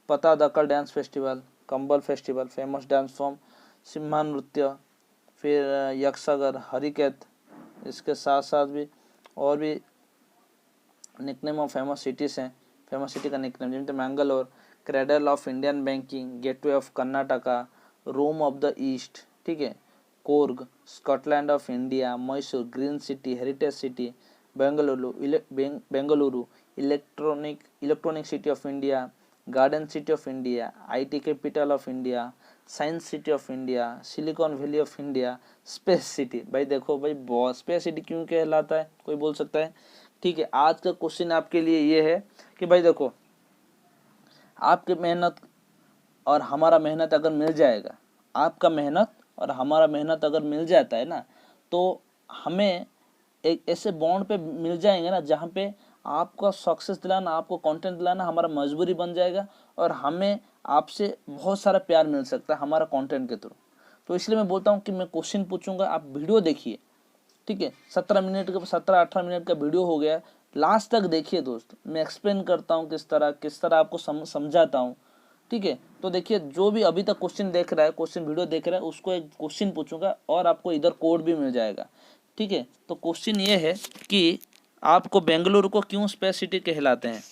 Pattadakal dance festival, Kambala festival, famous dance form, Simha Nritya, फिर यक्षगर, हरिकेत, इसके साथ साथ भी और भी निकनेम ऑफ फेमस सिटीज़ हैं। फेमस सिटी का निकनेम जैसे Mangalore, cradle of Indian banking, gateway of Karnataka, Rome of the east, ठीक है, Coorg, Scotland of India, Mysore, green city, heritage city, Bengaluru, electronic city of India, garden city of India, IT capital of India, science city of India, silicon valley of India, space city. भाई देखो भाई, बहुत स्पेस सिटी क्यों कहलाता है, कोई बोल सकता है? ठीक है, आज का क्वेश्चन आपके लिए ये है कि भाई देखो, आपकी मेहनत और हमारा मेहनत अगर मिल जाएगा, आपका मेहनत और हमारा मेहनत अगर मिल जाता है ना, तो हमें एक ऐसे बॉन्ड पे मिल जाएंगे ना, जहाँ पे आपका सक्सेस दिलाना, आपको कंटेंट दिलाना हमारा मजबूरी बन जाएगा, और हमें आपसे बहुत सारा प्यार मिल सकता है हमारा कंटेंट के थ्रू। तो इसलिए मैं बोलता हूँ कि मैं क्वेश्चन पूछूंगा, आप वीडियो देखिए, ठीक है, 17-18 मिनट का वीडियो हो गया, लास्ट तक देखिए दोस्त, मैं एक्सप्लेन करता हूँ किस तरह आपको समझाता हूँ, ठीक है। तो देखिए, जो भी अभी तक क्वेश्चन देख रहा है, क्वेश्चन वीडियो देख रहा है, उसको एक क्वेश्चन पूछूंगा और आपको इधर कोड भी मिल जाएगा, ठीक है। तो क्वेश्चन ये है कि आपको बेंगलुरु को क्यों स्पेस सिटी कहलाते हैं,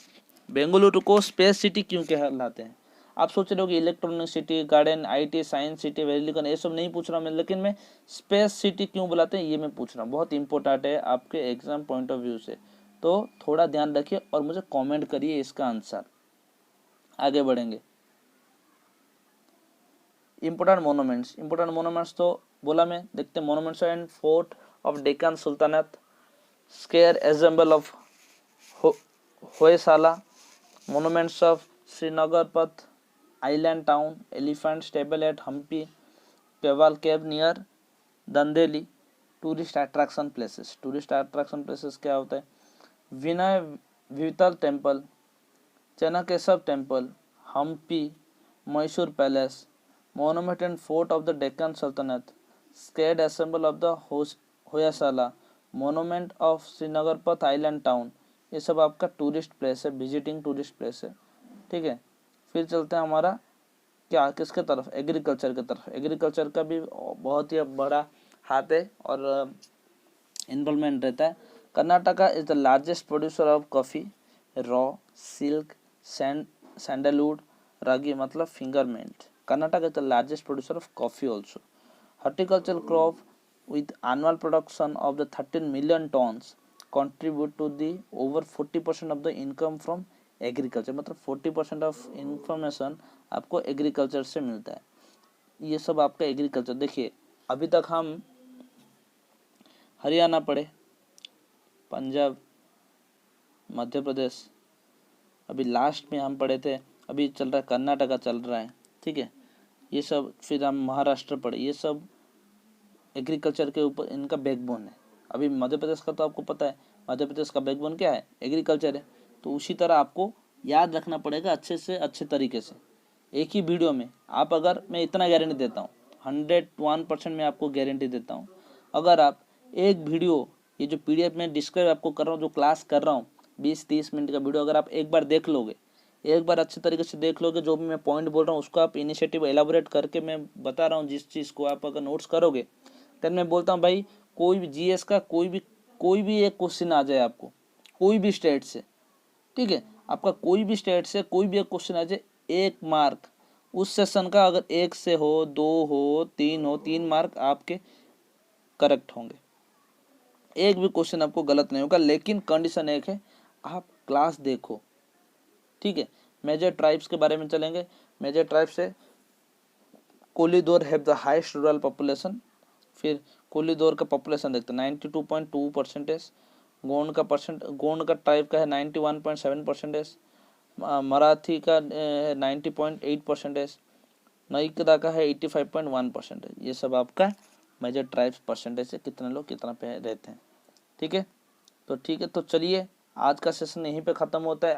बेंगलुरु को स्पेस सिटी क्यों कहलाते हैं? आप सोच रहे हो कि electronic city, garden, IT, science city, वेलिकन, ये सब नहीं पूछ रहा मैं, लेकिन मैं स्पेस सिटी क्यों बुलाते हैं ये मैं पूछ रहा हूँ, बहुत इंपॉर्टेंट है आपके एग्जाम पॉइंट ऑफ व्यू से। तो थोड़ा ध्यान रखिए और मुझे कमेंट करिए इसका आंसर। आगे बढ़ेंगे। इंपोर्टेंट मोनूमेंट्स तो बोला मैं, देखते हैं monuments and fort of Deccan sultanate, square example of Hoysala, monuments of Srinagar Path, Island Town, Elephant Stable at Hampi, Peval Cave near Dandeli, tourist attraction places. Tourist attraction places क्या होता है? Vinay Vitthal temple, Chennakeshava temple, Hampi, Mysore palace, monument and fort of the Deccan sultanate, sacred ensemble of the Hoysala, monument of Srirangapatna, island town, ये सब आपका टूरिस्ट प्लेस है, विजिटिंग टूरिस्ट प्लेस है, ठीक है। फिर चलते हैं हमारा क्या किसके तरफ, एग्रीकल्चर की तरफ। एग्रीकल्चर का भी बहुत ही बड़ा हाथ है और इन्वॉल्वमेंट रहता है। Karnataka is the largest producer of coffee, raw, silk, sandalwood, ragi मतलब finger millet. Karnataka is the largest producer of coffee also. Horticulture crop with annual production of the 13 million tons contribute to the over 40% of the income from agriculture, मतलब 40% ऑफ इंफॉर्मेशन आपको एग्रीकल्चर से मिलता है। ये सब आपका एग्रीकल्चर। देखिए अभी तक हम हरियाणा पढ़े, पंजाब, मध्य प्रदेश, अभी लास्ट में हम पढ़े थे, अभी चल रहा है कर्नाटका चल रहा है, ठीक है, ये सब। फिर हम महाराष्ट्र पढ़े, ये सब एग्रीकल्चर के ऊपर इनका बैकबोन है। अभी मध्य प्रदेश का तो आपको पता है, मध्य प्रदेश का बैकबोन क्या है, एग्रीकल्चर है। तो उसी तरह आपको याद रखना पड़ेगा अच्छे से अच्छे तरीके से एक ही वीडियो में। आप अगर, मैं इतना गारंटी देता हूँ, 101% मैं आपको गारंटी देता हूँ, अगर आप एक वीडियो, ये जो PDF में डिस्क्राइब आपको कर रहा हूँ, जो क्लास कर रहा हूँ 20-30 मिनट का वीडियो, अगर आप एक बार देख लोगे, एक बार अच्छे तरीके से देख लोगे, जो भी मैं पॉइंट बोल रहा हूँ उसको आप इनिशिएटिव एलाबोरेट करके मैं बता रहा हूँ, जिस चीज़ को आप अगर नोट्स करोगे, देन मैं बोलता हूँ भाई कोई भी GS का कोई भी एक क्वेश्चन आ जाए आपको, कोई भी स्टेट से, ठीक है, आपका कोई भी स्टेट से कोई भी एक क्वेश्चन आ जाए, 1 मार्क उस सेशन का, अगर 1 से हो, 2 हो, 3 हो, 3 मार्क आपके करेक्ट होंगे। एक भी क्वेश्चन आपको गलत नहीं होगा, लेकिन कंडीशन एक है, आप क्लास देखो, ठीक है। मेजर ट्राइब्स के बारे में चलेंगे। मेजर ट्राइब्स से कोलीडोर have the highest rural population. फिर कोलीडोर का पॉपुलेशन देखते हैं 92.2%। गोंड का ट्राइब का है 91.7%। मराठी का 90.8%। नाइकदा का है 85.1%। ये सब आपका मेजर ट्राइब्स परसेंटेज है, कितने लोग कितना पे रहते हैं, ठीक है। तो चलिए आज का सेशन यहीं पे ख़त्म होता है।